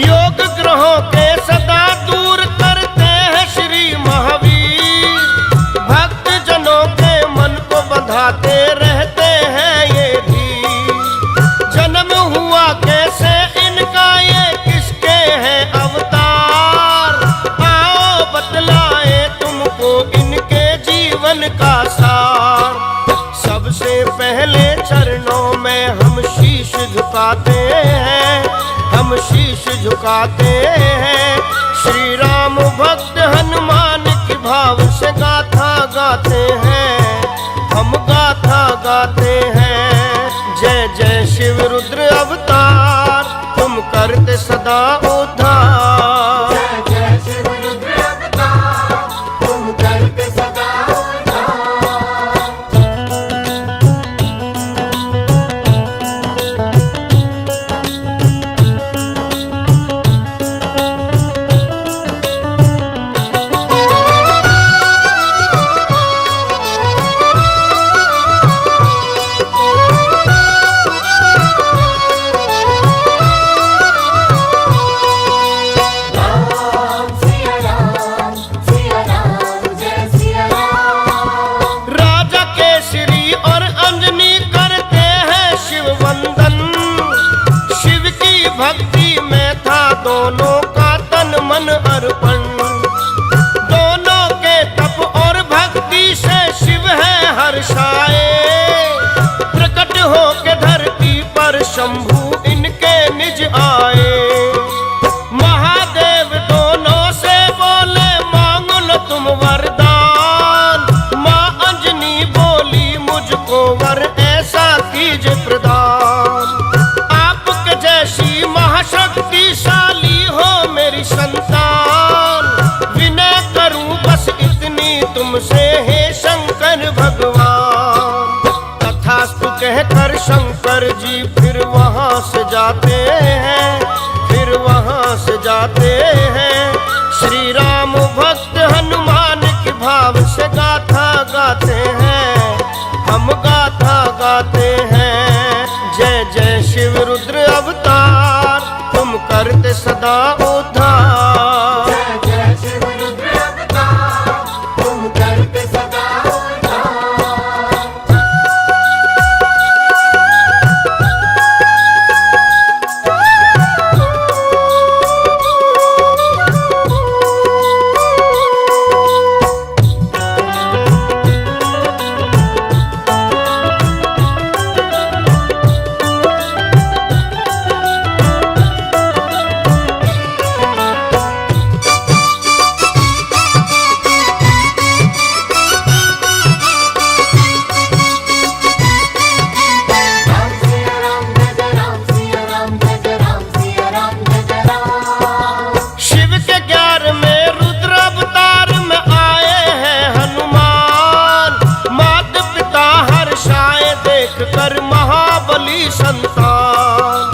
Speaker 6: योग ग्रहों के सदा दूर करते हैं श्री महावीर। भक्त जनों के मन को बंधाते रहते हैं ये धीर। जन्म हुआ कैसे इनका, ये किसके हैं अवतार। आओ बतलाए तुमको इनके जीवन का सार। सबसे पहले चरणों में हम शीश झुकाते हैं, हम शीश झुकाते हैं। श्री राम भक्त हनुमान की भाव से गाथा गाते हैं, हम गाथा गाते हैं। जय जय शिव रुद्र अवतार, तुम करते सदा उद्धार।
Speaker 2: जय जय शिव रुद्र अवतार, तुम करते सदा उद्धार।
Speaker 6: भक्ति में था दोनों का तन मन अर्पण। दोनों के तप और भक्ति से शिव है हर्षाए। प्रकट हो के धरती पर शंभु इनके निज आए। महादेव हमसे हे शंकर भगवान। तथास्तु कहकर शंकर जी फिर वहां से जाते हैं, फिर वहां से जाते हैं। श्री राम भक्त हनुमान के भाव से गाथा गाते हैं, हम गाथा गाते हैं। जय जय शिव रुद्र अवतार, तुम करते सदा उद्धार।
Speaker 2: जय जय शिव रुद्र अवतार, तुम करते सदा उद्धार। राम सिया राम जय जय राम सिया राम जय जय राम सिया राम जय जय राम।
Speaker 6: शिव के 11वें रुद्र अवतार में आए हैं हनुमान। मात पिता हर्षाए देख कर महाबली संतान।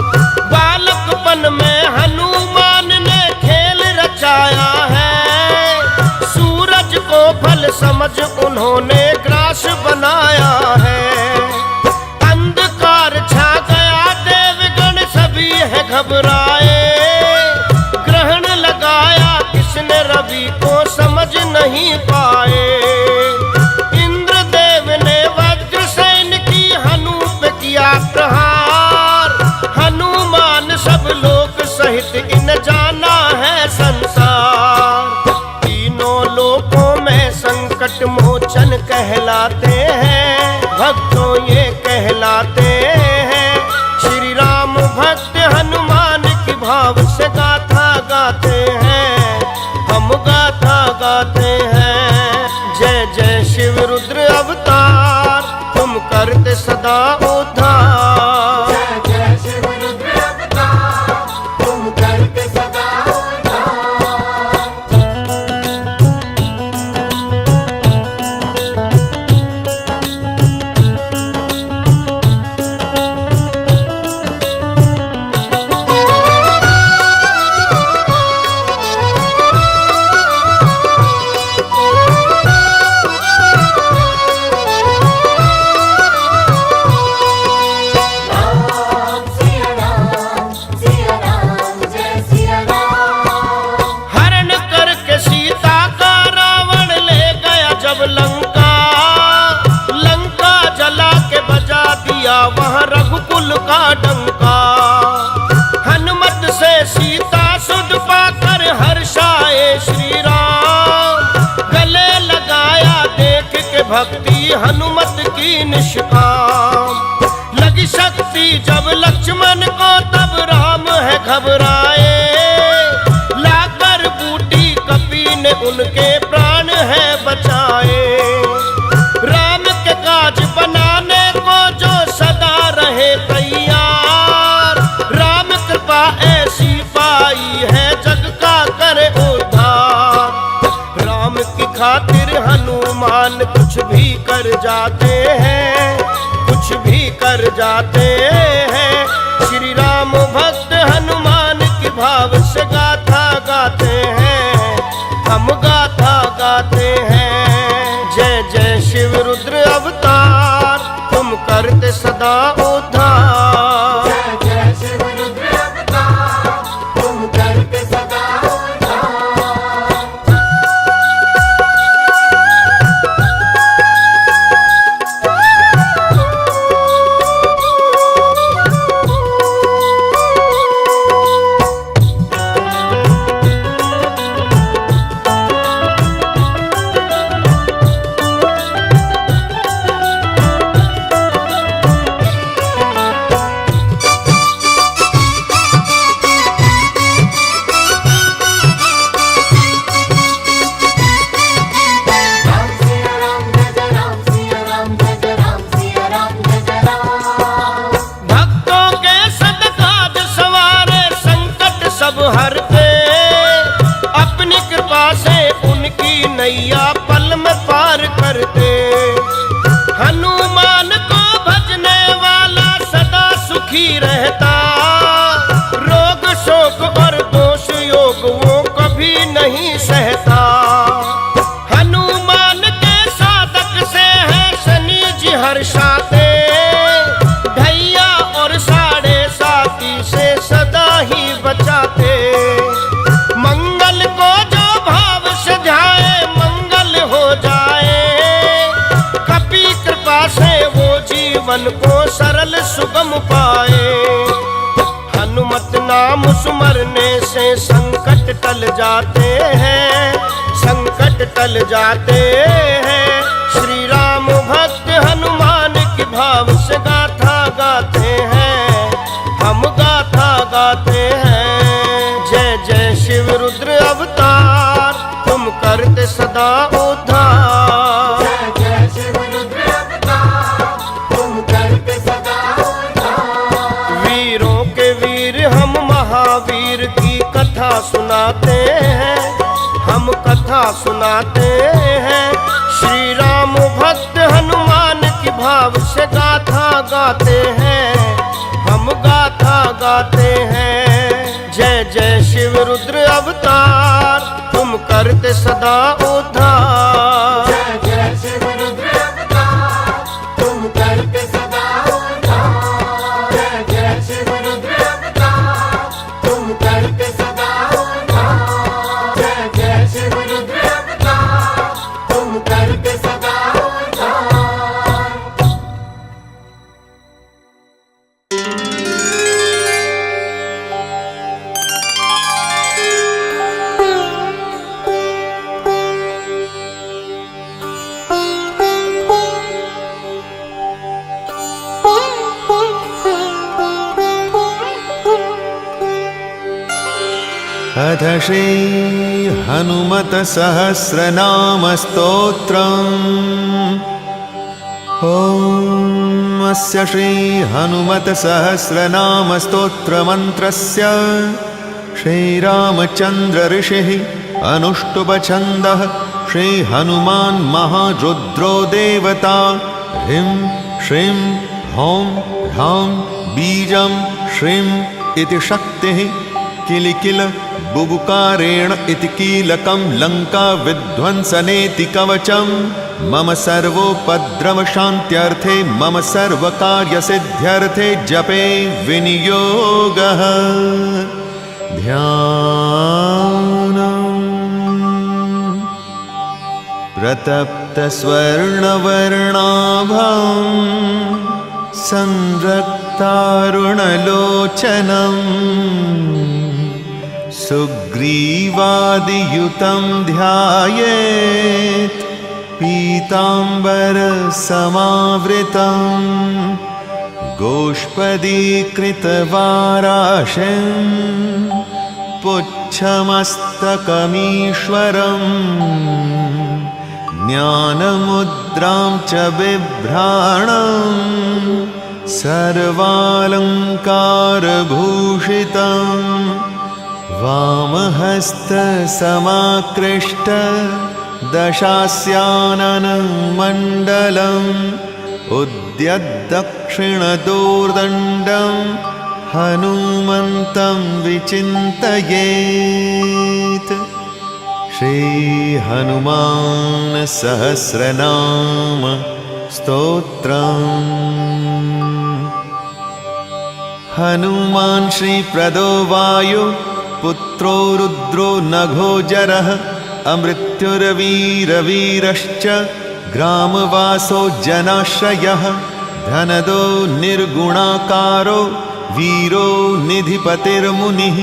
Speaker 6: बालकपन में हनुमान ने खेल रचाया है, सूरज को फल समझ उन्होंने ग्रास बनाया है। अंधकार छा गया देवगण सभी है घबराए, ग्रहण लगाया किसने रवि को समझ नहीं पाए। इंद्रदेव ने वज्र सैन की हनु पे किया प्रहार, हनुमान सब लोक सहित इन जाना है संसार। तीनों लोकों में संकट मोचन कहलाते हैं, भक्तों ये कहलाते हैं। श्री राम भक्त हनुमान की भाव से गाथा गाते हैं, हम गाथा गाते हैं। जय जय शिव रुद्र अवतार, तुम करते सदा उद्धार।
Speaker 2: जय जय शिव रुद्र अवतार, तुम करते सदा उद्धार। राम सिया राम जय सिया राम।
Speaker 6: हरण करके सीता का रावण ले गया जब लंका, लंका जला के बजा दिया वहां रघुकुल का डंका। हनुमत से सीता सुध पाकर हर्षाए श्री राम, गले लगाया देख के भक्ति हनुमत की निष्काम। लगी शक्ति जब लक्ष्मण को तब राम है घबराए, लाकर बूटी कपी ने उनके प्राण है बचाए। राम के काज बनाने को जो सदा रहे तैयार, राम कृपा ऐसी पाई है जग का करे उद्धार। राम की खातिर हनुमान कुछ भी कर जाते हैं, कुछ भी कर जाते हैं। श्री राम भक्त हनुमान की भाव से गाथा गाते हैं, हम गाथा गाते हैं। जय जय शिव रुद्र अवतार, तुम करते सदा उद्धार।
Speaker 2: जय जय शिव रुद्र अवतार, तुम करते सदा उद्धार।
Speaker 6: पल में पार करते। हनुमान को भजने वाला सदा सुखी रहता, रोग शोक और दोष योग वो कभी नहीं सहता। हनुमान के साधक से है शनि जी हर्षाते, ढैया और साढ़े साथी से सदा ही बचाते। मंगल को जो भाव से ध्याए मंगल हो जाए, कपि कृपा से वो जीवन को सरल सुगम पाए। हनुमत नाम सुमरने से संकट टल जाते हैं, संकट टल जाते हैं। श्री राम भक्त हनुमान की भाव से गाथा गाते हैं, हम गाथा गाते हैं। जय जय शिव रुद्र अवतार, तुम करते सदा उद्धार।
Speaker 2: जय जय शिव रुद्र अवतार, तुम करते सदा उद्धार।
Speaker 6: वीरों के वीर हम महावीर की कथा सुनाते हैं, हम कथा सुनाते हैं। श्री राम भक्त हनुमान की भाव से गाथा गाते हैं, हम गाथा गाते हैं। जय जय शिव रुद्र अवतार, तुम करते सदा उद्धार।
Speaker 2: जय जय शिव रुद्र अवतार, तुम करते सदा उद्धार। जय जय शिव रुद्र अवतार, तुम करते सदा उद्धार। जय जय शिव रुद्र अवतार, तुम करते सदा उद्धार।
Speaker 1: अथ श्री हनुमत सहस्रनाम स्तोत्रम्। ॐ अस्य श्री हनुमत सहस्रनाम स्तोत्रमन्त्रस्य श्रीरामचन्द्र ऋषिः अनुष्टुभ छन्दः श्री हनुमान् महारुद्रो देवता। ह्रीं श्रीं हौं ह्रां बीजं श्रीं इति शक्तिः। किल किल बुबुकारेण इति कीलकं लङ्का विध्वंसनेति कवचं। मम सर्वोपद्रवशान्त्यर्थे मम सर्वकार्यसिद्ध्यर्थे जपे विनियोगः। ध्यानम्। प्रतप्तस्वर्णवर्णाभं संरक्तारुणलोचनम् सुग्रीवादियुतं ध्यायेत् पीताम्बरसमावृतं। गोष्पदीकृतवाराशिं पुच्छमस्तकमीश्वरम्। ज्ञानमुद्रां च बिभ्राणं सर्वालङ्कारभूषितम्। वामहस्तसमाकृष्ट दशास्याननमण्डलम् उद्यद्दक्षिणदोर्दण्डं हनुमन्तं विचिन्तयेत्। श्रीहनुमान् सहस्रनाम स्तोत्रम्। हनुमान् श्रीप्रदो वायु पुत्रो रुद्रो नघोजरः। अमृत्युर्वीरवीरश्च ग्रामवासो जनाश्रयः। धनदो निर्गुणाकारो वीरो निधिपतिर्मुनिः।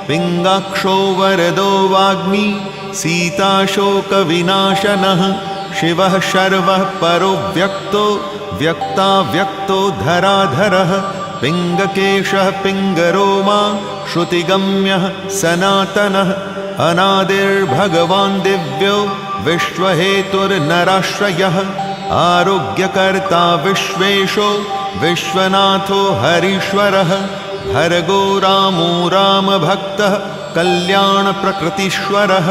Speaker 1: पिङ्गाक्षो वरदो वाग्मी सीताशोकविनाशनः। शिवः शर्वः परो व्यक्तो व्यक्ताव्यक्तो धराधरः। पिङ्गकेशः पिङ्गरोमा श्रुतिगम्यः सनातनः। अनादिर्भगवान् दिव्यो विश्वहेतुर्नराश्रयः। आरोग्यकर्ता विश्वेशो विश्वनाथो हरीश्वरः। भर्गो रामो रामभक्तः कल्याणप्रकृतीश्वरः।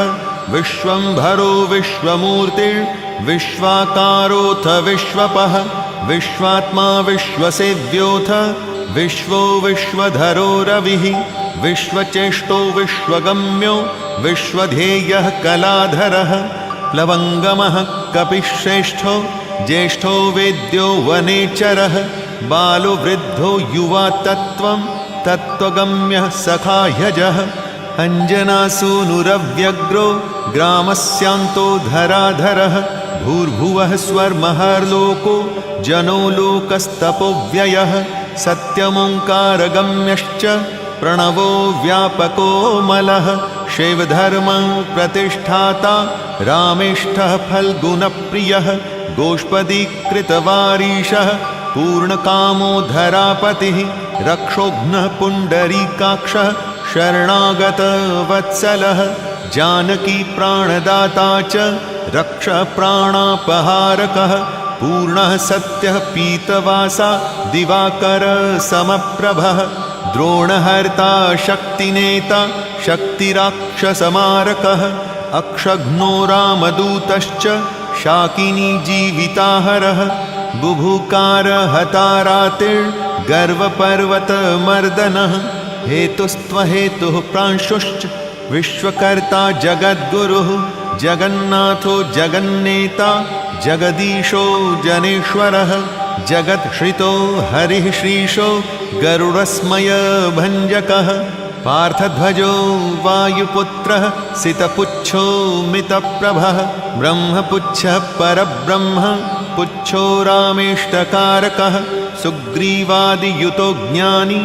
Speaker 1: विश्वम्भरो विश्वमूर्तिर् विश्वाकारोऽथ विश्वपः विश्वात्मा विश्वसेव्योऽथ विश्वो विश्वधरो रविः विश्वचेष्टो विश्वगम्यो विश्वध्येयः कलाधरः प्लवङ्गमः कपिश्रेष्ठो ज्येष्ठो वेद्यो वनेचरः बालो वृद्धो युवा तत्त्वं तत्त्वगम्यः सखाह्यजः अञ्जनासूनुरव्यग्रो ग्रामस्यान्तो धराधरः भूर्भुवः स्वर्महर्लोको जनो लोकस्तपोव्ययः सत्यमोङ्कारगम्यश्च प्रणवो व्यापको मलः शैवधर्मं प्रतिष्ठाता रामेष्ठः फल्गुनप्रियः गोष्पदीकृतवारीशः पूर्णकामो धरापतिः रक्षोघ्नः पुण्डरीकाक्षः शरणागतवत्सलः जानकी प्राणदाता च रक्षः प्राणापहारकः पूर्णः सत्यः पीतवासा दिवाकर समप्रभः द्रोणहर्ता शक्तिनेता शक्तिराक्षसमारकः अक्षघ्नो रामदूतश्च शाकिनी जीविताहरः बुभुकार हतारातिर्गर्वपर्वतमर्दनः हेतुस्त्वहेतुः प्रांशुश्च विश्वकर्ता जगद्गुरुः जगन्नाथो जगन्नेता जगदीशो जनेश्वरः जगत्श्रितो हरिः श्रीशो गरुडस्मयभञ्जकः पार्थध्वजो वायुपुत्रः सितपुच्छो मितप्रभः ब्रह्मपुच्छः परब्रह्म पुच्छो रामेष्टकारकः सुग्रीवादियुतो ज्ञानी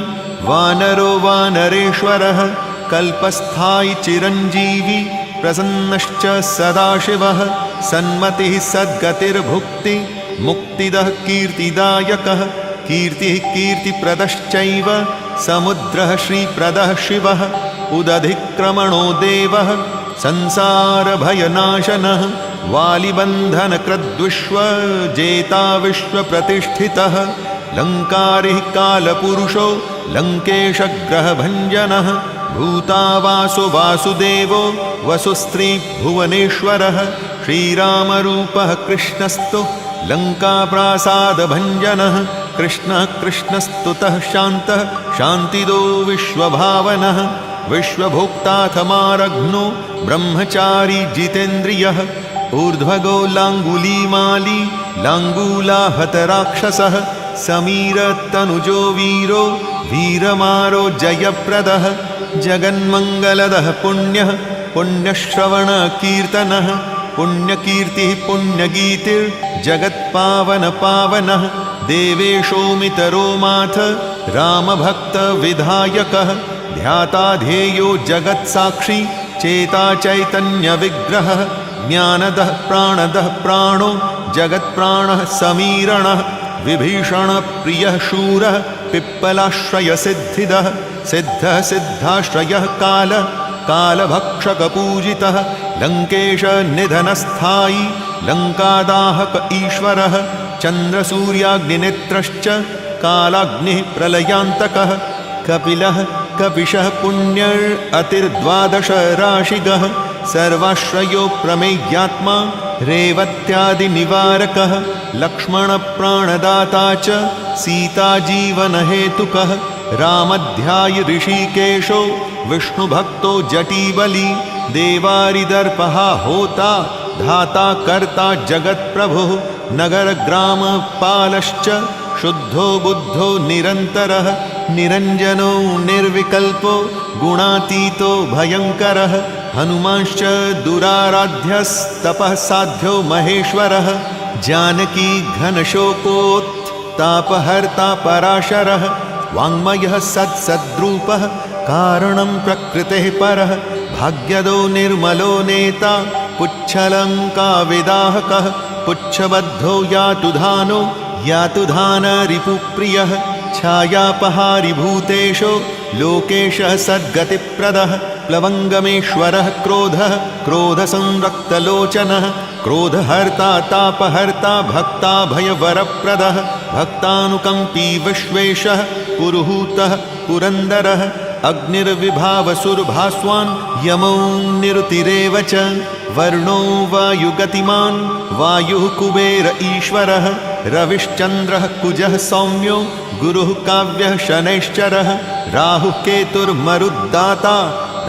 Speaker 1: वानरो वानरेश्वरः कल्पस्थायि चिरञ्जीवी प्रसन्नश्च सदाशिवः सन्मतिः सद्गतिर्भुक्ति मुक्तिदः कीर्तिदायकः कीर्तिः कीर्तिप्रदश्चैव समुद्रः श्रीप्रदः शिवः उदधिक्रमणो देवः संसारभयनाशनः वालिबन्धनकृद्विश्वजेता विश्वप्रतिष्ठितः लङ्कारिः कालपुरुषो लङ्केशग्रहभञ्जनः भूतावासो वासुदेवो वसुस्त्रीभुवनेश्वरः श्रीरामरूपः कृष्णस्तु लङ्काप्रासादभञ्जनः कृष्णः कृष्णस्तुतः शान्तः शान्तिदो विश्वभावनः विश्वभोक्ताथमारघ्नो ब्रह्मचारी जितेन्द्रियः ऊर्ध्वगो लाङ्गुलीमाली लाङ्गूलाहतराक्षसः समीरतनुजो वीरो वीरमारो जयप्रदः जगन्मङ्गलदः पुण्यः पुण्यश्रवणकीर्तनः पुण्यकीर्तिः पुण्यगीतिर्जगत्पावनपावनः देवेशोमितरो माथ रामभक्तविधायकः ध्याता ध्येयो जगत्साक्षी चेता चैतन्यविग्रहः ज्ञानदः प्राणदः प्राणो जगत्प्राणः समीरणः विभीषणप्रियः शूरः पिप्पलाश्रयसिद्धिदः सिद्धः सिद्धाश्रयः कालभक्षकपूजितः लङ्केशनिधनस्थायी लङ्कादाहक ईश्वरः चन्द्रसूर्याग्निनेत्रश्च कालाग्निः प्रलयान्तकः कपिलः कपिशः पुण्यर्अतिर्द्वादश राशिगः सर्वाश्रयो प्रमेयात्मा रेवत्यादिनिवारकः लक्ष्मणप्राणदाता च सीताजीवनहेतुकः रामध्यायी ऋषिकेशो विष्णुभक्तो जटीबली देवारिदर्पः होता धाता कर्ता जगत्प्रभुः नगरग्रामपालश्च शुद्धो बुद्धो निरन्तरः निरञ्जनो निर्विकल्पो गुणातीतो भयङ्करः हनुमांश्च दुराराध्यस्तपः साध्यो महेश्वरः जानकी घनशोकोत्तापहर्ता पराशरः वाङ्मयः सत्सद्रूपः कारणं प्रकृतेः परः भाग्यदो निर्मलो नेता पुच्छलङ्काविदाहकः पुच्छबद्धो यातु धानरिपुप्रियः छायापहारिभूतेषो लोकेशः सद्गतिप्रदः प्लवङ्गमेश्वरः क्रोधसंरक्तलोचनः क्रोधहर्ता तापहर्ता भक्ताभयवरप्रदः भक्तानुकम्पी विश्वेशः पुरुहूतः पुरन्दरः अग्निर्विभावसुरभास्वान् यमो निरुतिरेव च वर्णो वायुगतिमान् वायुः कुबेर ईश्वरः रविश्चन्द्रः कुजः सौम्यो गुरुः काव्यः शनैश्चरः राहुः केतुर्मरुद्दाता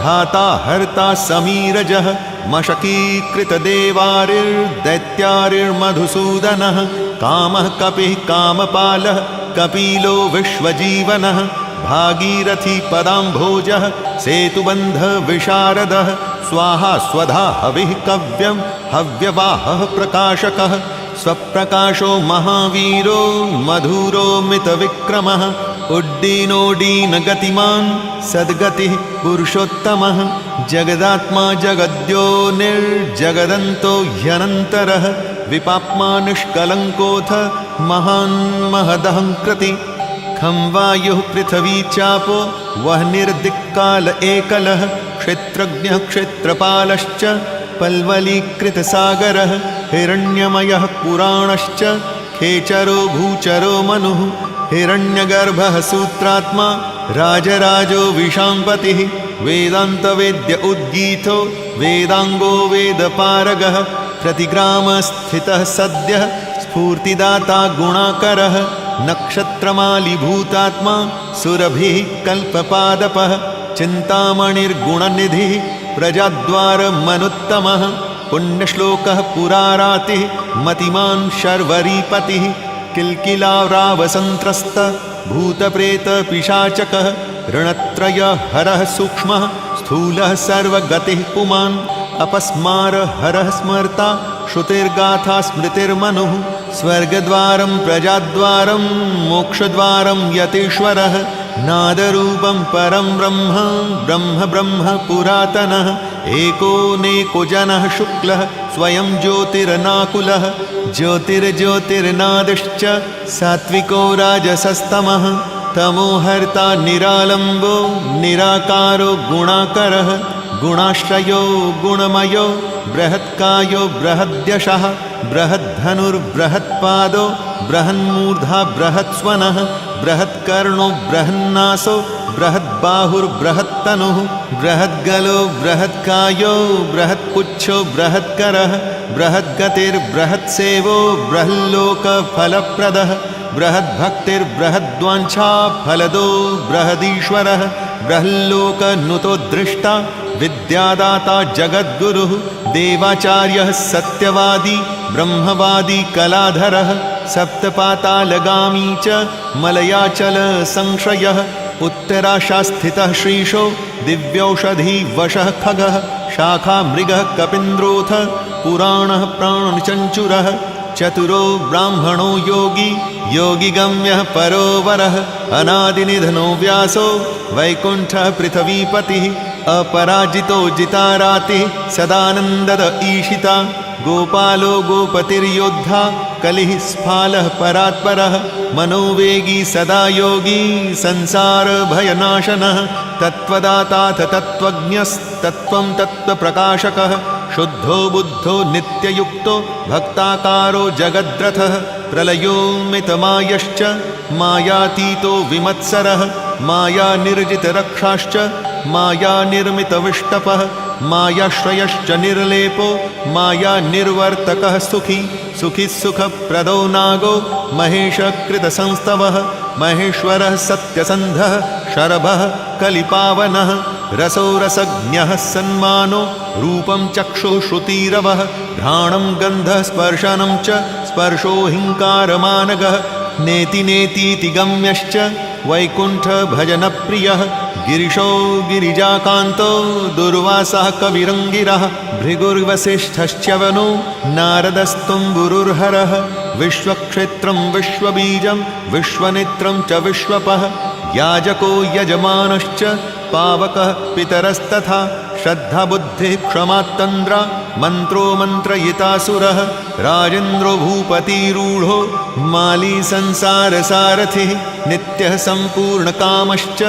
Speaker 1: धाता हर्ता समीरजः मशकीकृतदेवारिर्दैत्यारिर्मधुसूदनः कामः कपिः कामपालः कपिलो विश्वजीवनः भागीरथी पदाम्भोजः सेतुबन्धः विशारदः स्वाहा स्वधा हविः कव्यं हव्यवाहः प्रकाशकः स्वप्रकाशो महावीरो मधुरो मितविक्रमः उड्डीनोड्डीनगतिमान् सद्गतिः पुरुषोत्तमः जगदात्मा जगद्यो निर्जगदन्तो ह्यनन्तरः विपाप्मा निष्कलङ्कोऽथ महान् महदहङ्कृति खं वायुः पृथिवी चापो वह्निर्दिक्काल एकलः क्षेत्रज्ञः क्षेत्रपालश्च पल्वलीकृतसागरः हिरण्यमयः पुराणश्च खेचरो भूचरो मनुः हिरण्यगर्भः सूत्रात्मा राजराजो विशाम्पतिः वेदान्तवेद्य उद्गीतो वेदाङ्गो वेदपारगः प्रतिग्रामस्थितः सद्यः स्फूर्तिदाता गुणाकरः नक्षत्रमालिभूतात्मा सुरभिः कल्पपादपः चिन्तामणिर्गुणनिधिः प्रजाद्वारमनुत्तमः पुण्यश्लोकः पुरारातिः मतिमान् शर्वरीपतिः किल्किलाव्रावसन्त्रस्त भूतप्रेतपिशाचकः ऋणत्रयहरः सूक्ष्मः स्थूलः सर्वगतिः पुमान् अपस्मारहरः स्मर्ता श्रुतिर्गाथा स्मृतिर्मनुः स्वर्गद्वारं प्रजाद्वारं मोक्षद्वारं यतीश्वरः नादरूपं परं ब्रह्म ब्रह्म ब्रह्म पुरातनः एको जनः शुक्लः स्वयं ज्योतिरनाकुलः ज्योतिर्ज्योतिर्नादिश्च सात्विको राजसस्तमः तमोहर्ता निरालम्बो निराकारो गुणाकरः गुणाश्रयो गुणमयो बृहत्कायो बृहद्यशः बृहद्धनुर्बृहत्पादो बृहन्मूर्धा बृहत्स्वनः बृहत्कर्णो बृहन्नासो बृहद्बाहुर्बृहत्तनुः बृहद्गलो बृहत्कायो बृहत्पुच्छो बृहत्करः बृहद्गतिर्बृहत्सेवो बृहल्लोकफलप्रदः बृहद्भक्तिर्बृहद्वाञ्छा फलदो बृहदीश्वरः बृहल्लोकनुतो दृष्टा विद्यादाता जगद्गुरुः देवाचार्यः सत्यवादी ब्रह्मवादी कलाधरः सप्तपातालगामी च मलयाचल संश्रयः उत्तराशास्थितः श्रीशो दिव्यौषधीवशः खगः शाखा मृगः कपीन्द्रोऽथ पुराणः प्राणचञ्चुरः चतुरो ब्राह्मणो योगी योगिगम्यः परोवरः अनादिनिधनो व्यासो वैकुण्ठः पृथिवीपतिः अपराजितो जितारातिः सदानन्दद ईशिता गोपालो गोपतिर्योद्धा कलिः स्फालः परात्परः मनोवेगी सदा योगी संसारभयनाशनः तत्त्वदाताथ तत्त्वज्ञस्तत्त्वं तत्त्वप्रकाशकः शुद्धो बुद्धो नित्ययुक्तो भक्ताकारो जगद्रथः प्रलयोमितमायश्च मायातीतो विमत्सरः मायानिर्जितरक्षाश्च मायानिर्मितविष्टपः मायाश्रयश्च निर्लेपो मायानिर्वर्तकः सुखी सुखिः सुखप्रदो नागो महेशकृतसंस्तवः महेश्वरः सत्यसन्धः शरभः कलिपावनः रसो रसज्ञः सन्मानो रूपं चक्षुः श्रुतिरवः घ्राणं गन्धः स्पर्शनं च स्पर्शो हिङ्कारमानगः नेति नेतीति गम्यश्च वैकुण्ठभजनप्रियः गिरिशो गिरिजाकान्तो दुर्वासः कविरङ्गिरः भृगुर्वसिष्ठश्च वनो नारदस्तुम्बुरुर्हरः विश्वक्षेत्रं विश्वबीजं विश्वनेत्रं च विश्वपः याजको यजमानश्च पावकः पितरस्तथा श्रद्धाबुद्धिः क्षमात्तन्द्रा मन्त्रो मन्त्रयितासुरः राजेन्द्रो भूपतिरूढो माली संसारसारथिः नित्यः सम्पूर्णकामश्च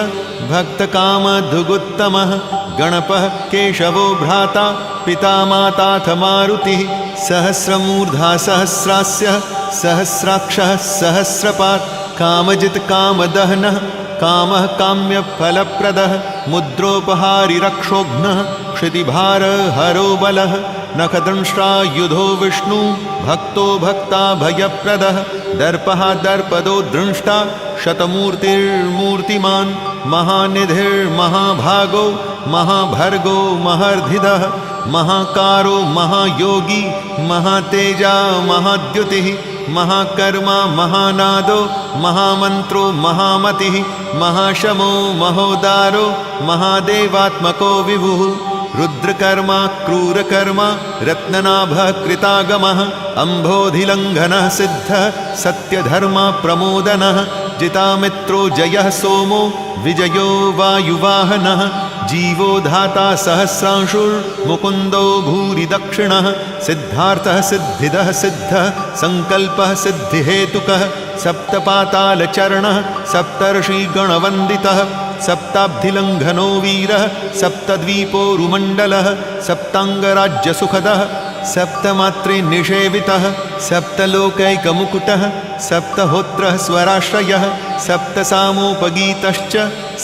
Speaker 1: भक्तकामधुगुत्तमः गणपः केशवो भ्राता पिता माताथ मारुतिः सहस्रमूर्धा सहस्रास्यः सहस्राक्षः सहस्रपात् कामजित्कामदहनः कामः काम्यफलप्रदः मुद्रोपहारि रक्षोघ्नः क्षितिभारहरो बलः नखदंष्ट्रा युधो विष्णु भक्तो भक्ता भयप्रदः दर्पः दर्पदो दृष्टा शतमूर्तिर्मूर्तिमान् महानिधिर्महाभागो महाभर्गो महर्धिदः महाकारो महायोगी महातेजा महाद्युतिः महाकर्मा महानादो महामन्त्रो महामतिः महाशमो महोदारो महादेवात्मको विभुः रुद्रकर्मा क्रूरकर्मा रत्ननाभः कृतागमः अम्भोधिलङ्घनः सिद्धः सत्यधर्मा प्रमोदनः जितामित्रो जयः सोमो विजयो वायुवाहनः जीवो धाता सहस्रांशुर्मुकुन्दो भूरि दक्षिणः सिद्धार्थः सिद्धिदः सिद्धः सङ्कल्पः सिद्धिहेतुकः सप्तपातालचरणः सप्तर्षिगणवन्दितः सप्ताब्धिलङ्घनो वीरः सप्तद्वीपोरुमण्डलः सप्ताङ्गराज्यसुखदः सप्तमात्रे निषेवितः सप्तलोकैकमुकुटः सप्तहोत्रः स्वराश्रयः सप्तसामोपगीतश्च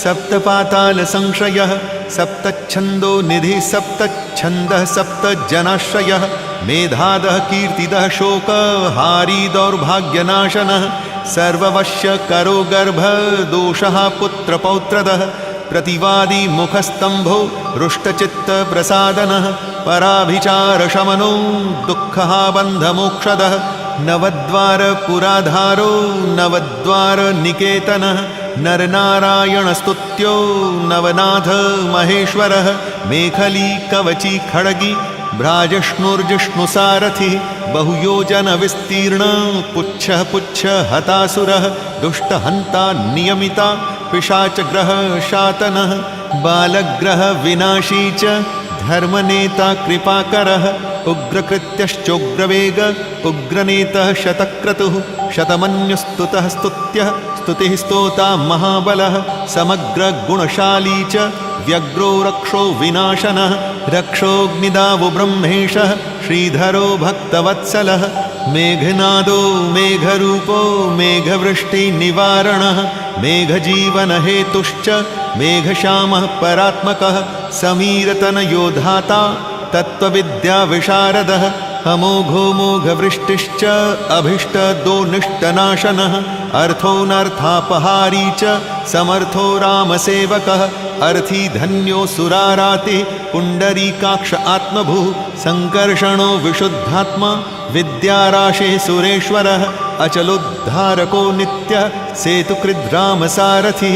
Speaker 1: सप्तपातालसंश्रयः सप्तच्छन्दो निधिः सप्तच्छन्दः सप्तजनाश्रयः मेधादः कीर्तिदः शोकहारी दौर्भाग्यनाशनः सर्ववश्यकरो गर्भदोषः पुत्रपौत्रदः प्रतिवादी मुखस्तंभो रुष्टचित्तप्रसादनः पराभिचारशमनो दुःखः बन्धमोक्षदः नवद्वारपुराधारो नवद्वारनिकेतनः नरनारायणस्तुत्यो नवनाथ महेश्वरः मेखली कवची खड्गी भ्राजष्णुर्जिष्णुसारथिः बहुयोजनविस्तीर्ण पुच्छः पुच्छहतासुरः दुष्टहन्ता नियमिता पिशाचग्रह शातनः बालग्रह विनाशी च धर्मनेता कृपाकरः उग्रकृत्यश्चोग्रवेग उग्रनेतः शतक्रतुः शतमन्युस्तुतः स्तुत्यः स्तुतिः स्तोता महाबलः समग्रगुणशाली च व्यग्रो रक्षो विनाशनः रक्षोऽग्निदावो ब्रह्मेशः श्रीधरो भक्तवत्सलः मेघनादो मेघरूपो मेघवृष्टिनिवारणः मेघजीवनहेतुश्च मेघश्यामः परात्मकः समीरतनयोधाता तत्त्वविद्याविशारदः अमोघो मोघवृष्टिश्च अभीष्टदोनिष्टनाशनः अर्थोऽनर्थापहारी च समर्थो रामसेवकः अर्थी धन्यो सुरारातिः पुण्डरीकाक्ष आत्मभूः सङ्कर्षणो विशुद्धात्मा विद्याराशेः सुरेश्वरः अचलोद्धारको नित्यः सेतुकृद्रामसारथिः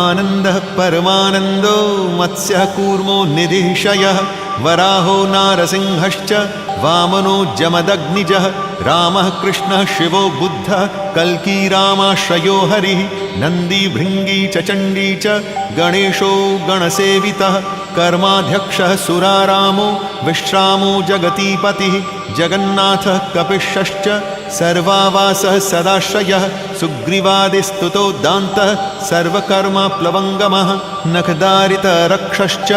Speaker 1: आनन्दः परमानन्दो मत्स्यः कूर्मो निधिशयः वराहो नारसिंहश्च वामनो जमदग्निजः रामः कृष्णः शिवो बुद्धः कल्की रामाश्रयो हरिः नन्दी भृङ्गी च चण्डी च गणेशो गणसेवितः कर्माध्यक्षः सुरारामो विश्रामो जगतीपतिः जगन्नाथः कपिश्श्च सर्वावासः सदाश्रयः सुग्रीवादिस्तुतो दान्तः सर्वकर्माप्लवङ्गमः नखदारितरक्षश्च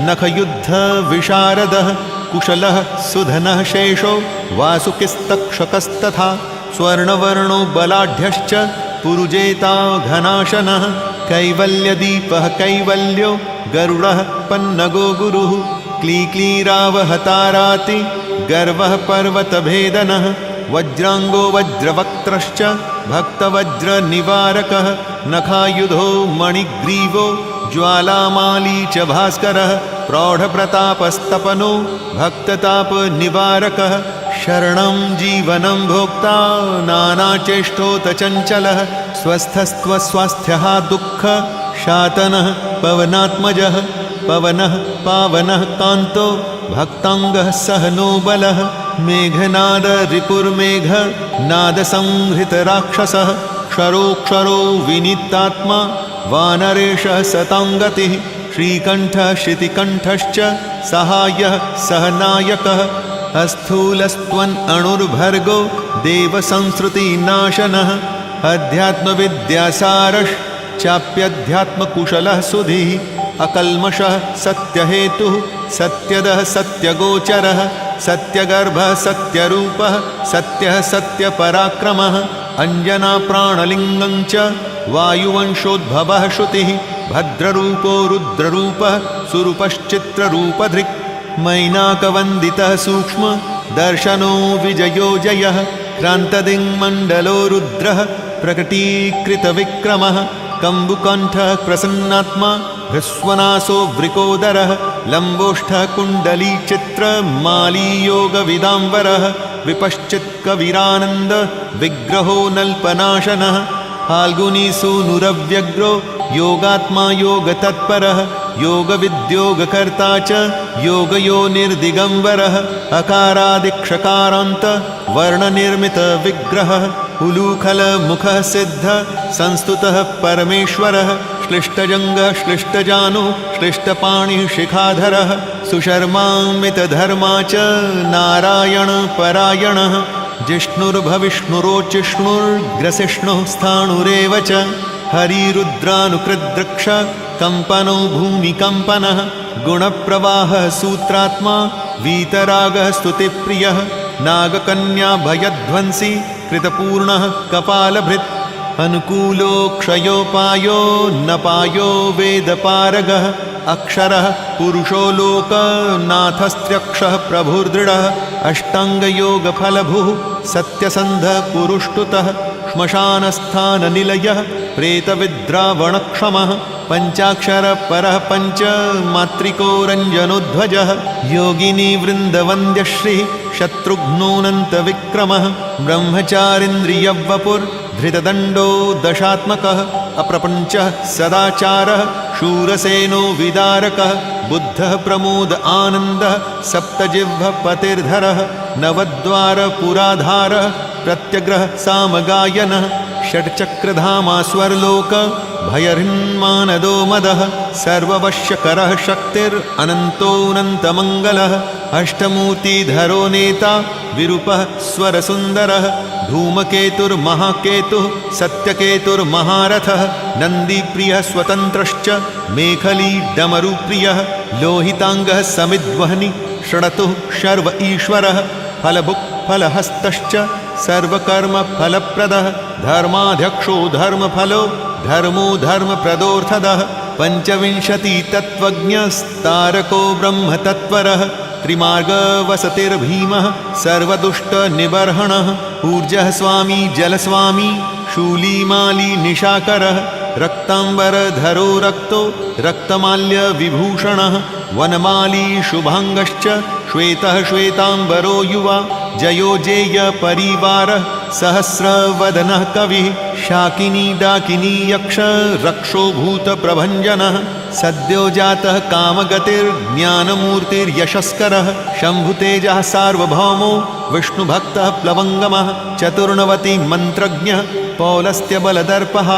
Speaker 1: नखयुद्धविशारदः कुशलः सुधनः शेषो वासुकिस्तक्षकस्तथा स्वर्णवर्णो बलाढ्यश्च पुरुजेता घनाशनः कैवल्यदीपः कैवल्यो गरुडः पन्नगो गुरुः क्लीक्लीरावहताराति गर्वः पर्वतभेदनः वज्राङ्गो वज्रवक्त्रश्च भक्तवज्रनिवारकः नखायुधो मणिग्रीवो ज्वालामाली च भास्करः प्रौढप्रतापस्तपनो भक्ततापनिवारकः शरणं जीवनं भोक्ता नानाचेष्टोतचञ्चलः स्वस्थस्त्वस्वास्थ्यः दुःख शातनः पवनात्मजः पवनः पावनः कान्तो भक्ताङ्गः सहनो बलः मेघनाद रिपुर्मेघ नादसंहृतराक्षसः क्षरोक्षरो विनीतात्मा वानरेशः सताङ्गतिः श्रीकण्ठः श्रुतिकण्ठश्च सहायः सहनायकः अस्थूलस्त्वन् अणुर्भर्गो देवसंसृतिनाशनः अध्यात्मविद्यासारश्चाप्यध्यात्मकुशलः सुधीः अकल्मषः सत्यहेतुः सत्यदः सत्यगोचरः सत्यगर्भः सत्यरूपः सत्यः सत्यपराक्रमः अञ्जनाप्राणलिङ्गं च वायुवंशोद्भवः श्रुतिः भद्ररूपो रुद्ररूपः सुरूपश्चित्ररूपधृक् मैनाकवन्दितः सूक्ष्म दर्शनो विजयो जयः क्रान्तदिङ्मण्डलो रुद्रः प्रकटीकृतविक्रमः कम्बुकण्ठः प्रसन्नात्मा ह्रस्वनासो वृकोदरः लम्बोष्ठः कुण्डलीचित्रमालीयोगविदाम्बरः विपश्चित्कविरानन्द विग्रहो नल्पनाशनः फाल्गुनीसूनुरव्यग्रो योगात्मा योगतत्परः योगविद्योगकर्ता च योगयोनिर्दिगम्बरः अकारादिक्षकारान्त वर्णनिर्मितविग्रहः उलूखलमुखः सिद्धः संस्तुतः परमेश्वरः श्लिष्टजङ्गः श्लिष्टजानु श्लिष्टपाणिः शिखाधरः सुशर्मामितधर्मा च नारायणपरायणः जिष्णुर्भविष्णुरोचिष्णुर्ग्रसिष्णुः स्थाणुरेव च हरिरुद्रानुकृद्रक्ष कम्पनो भूमिकम्पनः गुणप्रवाहः सूत्रात्मा वीतरागः स्तुतिप्रियः नागकन्या भयध्वंसी कृतपूर्णः कपालभृत् अनुकूलो क्षयोपायो नपायो वेदपारगः अक्षरः पुरुषो लोकनाथस्त्र्यक्षः प्रभुर्दृढः अष्टाङ्गयोगफलभुः सत्यसन्धः पुरुष्टुतः श्मशानस्थाननिलयः प्रेतविद्रावणक्षमः पञ्चाक्षरपरः पञ्चमात्रिको रञ्जनोध्वजः योगिनी वृन्दवन्द्यश्री शत्रुघ्नोऽनन्तविक्रमः ब्रह्मचारिन्द्रियवपुर्धृतदण्डो दशात्मकः अप्रपञ्चः सदाचारः शूरसेनो विदारकः बुद्धः प्रमोद आनन्दः सप्तजिह्वः पतिर्धरः नवद्वारपुराधारः प्रत्यग्रह सामगायनः षट्चक्रधामा स्वर्लोक भयर्हिन्मानदो मदः सर्ववश्यकरः शक्तिरनन्तोऽनन्तमङ्गलः अष्टमूर्तिधरो नेता विरूपः स्वरसुन्दरः धूमकेतुर्महाकेतुः सत्यकेतुर्महारथः नन्दीप्रियः स्वतन्त्रश्च मेखली डमरुप्रियः लोहिताङ्गः समिद्वह्नि शृणतुः शर्व ईश्वरः फलभुक् फलहस्तश्च सर्वकर्मफलप्रदः धर्माध्यक्षो धर्मफलो धर्मो धर्मप्रदोऽर्थदः पञ्चविंशतितत्त्वज्ञस्तारको ब्रह्मतत्परः त्रिमार्गवसतिर्भीमः सर्वदुष्टनिबर्हणः ऊर्जः स्वामी जलस्वामी शूलीमाली निशाकरः रक्ताम्बरधरो रक्तो रक्तमाल्यविभूषणः वनमाली शुभाङ्गश्च श्वेतः श्वेताम्बरो युवा जयो जेय परिवारः सहस्रवदनः कविः शाकिनी डाकिनी यक्ष रक्षो भूतप्रभञ्जनः सद्यो जातः कामगतिर्ज्ञानमूर्तिर्यशस्करः शम्भुतेजः सार्वभौमो विष्णुभक्तः प्लवङ्गमः चतुर्णवति मन्त्रज्ञः पौलस्त्यबलदर्पः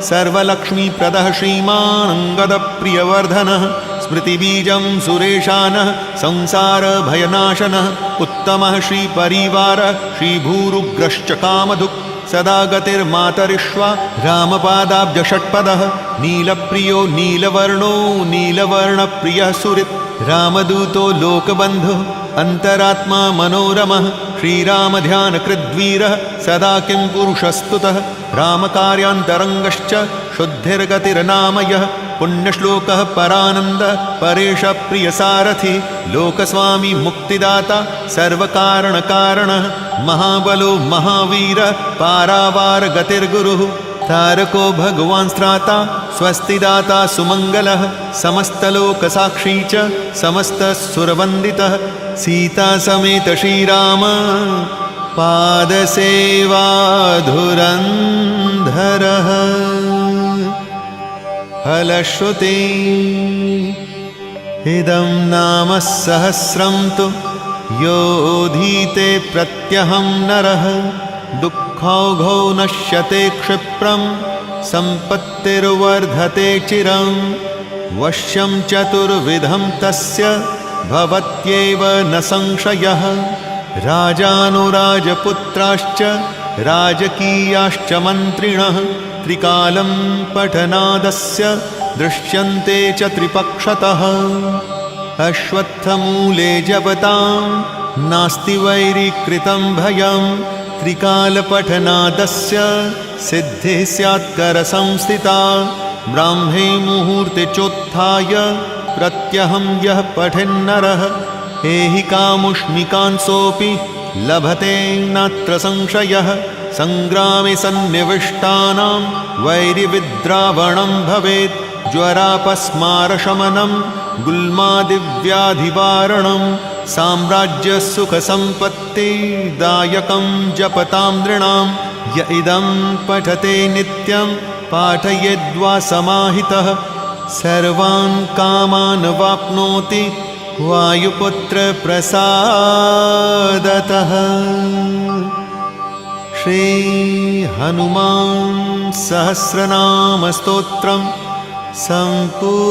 Speaker 1: सर्वलक्ष्मीप्रदः श्रीमानङ्गदप्रियवर्धनः स्मृतिबीजं सुरेशानः संसारभयनाशनः उत्तमः श्रीपरिवारः श्रीभूरुग्रश्च कामधुक् सदा गतिर्मातरिष्वा रामपादाब्जषट्पदः नीलप्रियो नीलवर्णो नीलवर्णप्रियः सुहृत् रामदूतो लोकबन्धुः अन्तरात्मा मनोरमः श्रीरामध्यानकृद्वीरः सदा किं पुरुषस्तुतः रामकार्यान्तरङ्गश्च शुद्धिर्गतिर्नामयः पुण्यश्लोकः परानन्दः परेशप्रियसारथि लोकस्वामी मुक्तिदाता सर्वकारणकारणः महाबलो महावीरः पारावारगतिर्गुरुः तारको भगवान् स्त्राता स्वस्तिदाता सुमङ्गलः समस्तलोकसाक्षी च समस्तसुरवन्दितः सीतासमेत श्रीराम पादसेवाधुरन्धरः फलश्रुति इदं नाम सहस्रं तु योधीते प्रत्यहं नरः दुःखौघौ नश्यते क्षिप्रं सम्पत्तिर्वर्धते चिरं वश्यं चतुर्विधं तस्य भवत्येव न संशयः राजानुराजपुत्राश्च राजकीयाश्च मन्त्रिणः त्रिकालं पठनादस्य दृश्यन्ते च त्रिपक्षतः अश्वत्थमूले जपतां नास्ति वैरीकृतं भयं त्रिकालपठनादस्य सिद्धिः स्यात्करसंस्थिता ब्राह्मे मुहूर्ते चोत्थाय प्रत्यहं यः पठेन्नरः एहि कामुष्मिकांसोऽपि लभते नात्र संशयः संग्रामे सन्निविष्टानां वैरिविद्रावणं भवेत् ज्वरापस्मारशमनं गुल्मादिव्याधिवारणं साम्राज्यसुखसम्पत्तिदायकं जपतां नृणां य इदं पठते नित्यं पाठयेद्वा समाहितः सर्वान् कामान् वाप्नोति वायुपुत्रप्रसादतः। श्री हनुमान सहस्रनाम स्तोत्रम संपूर्ण।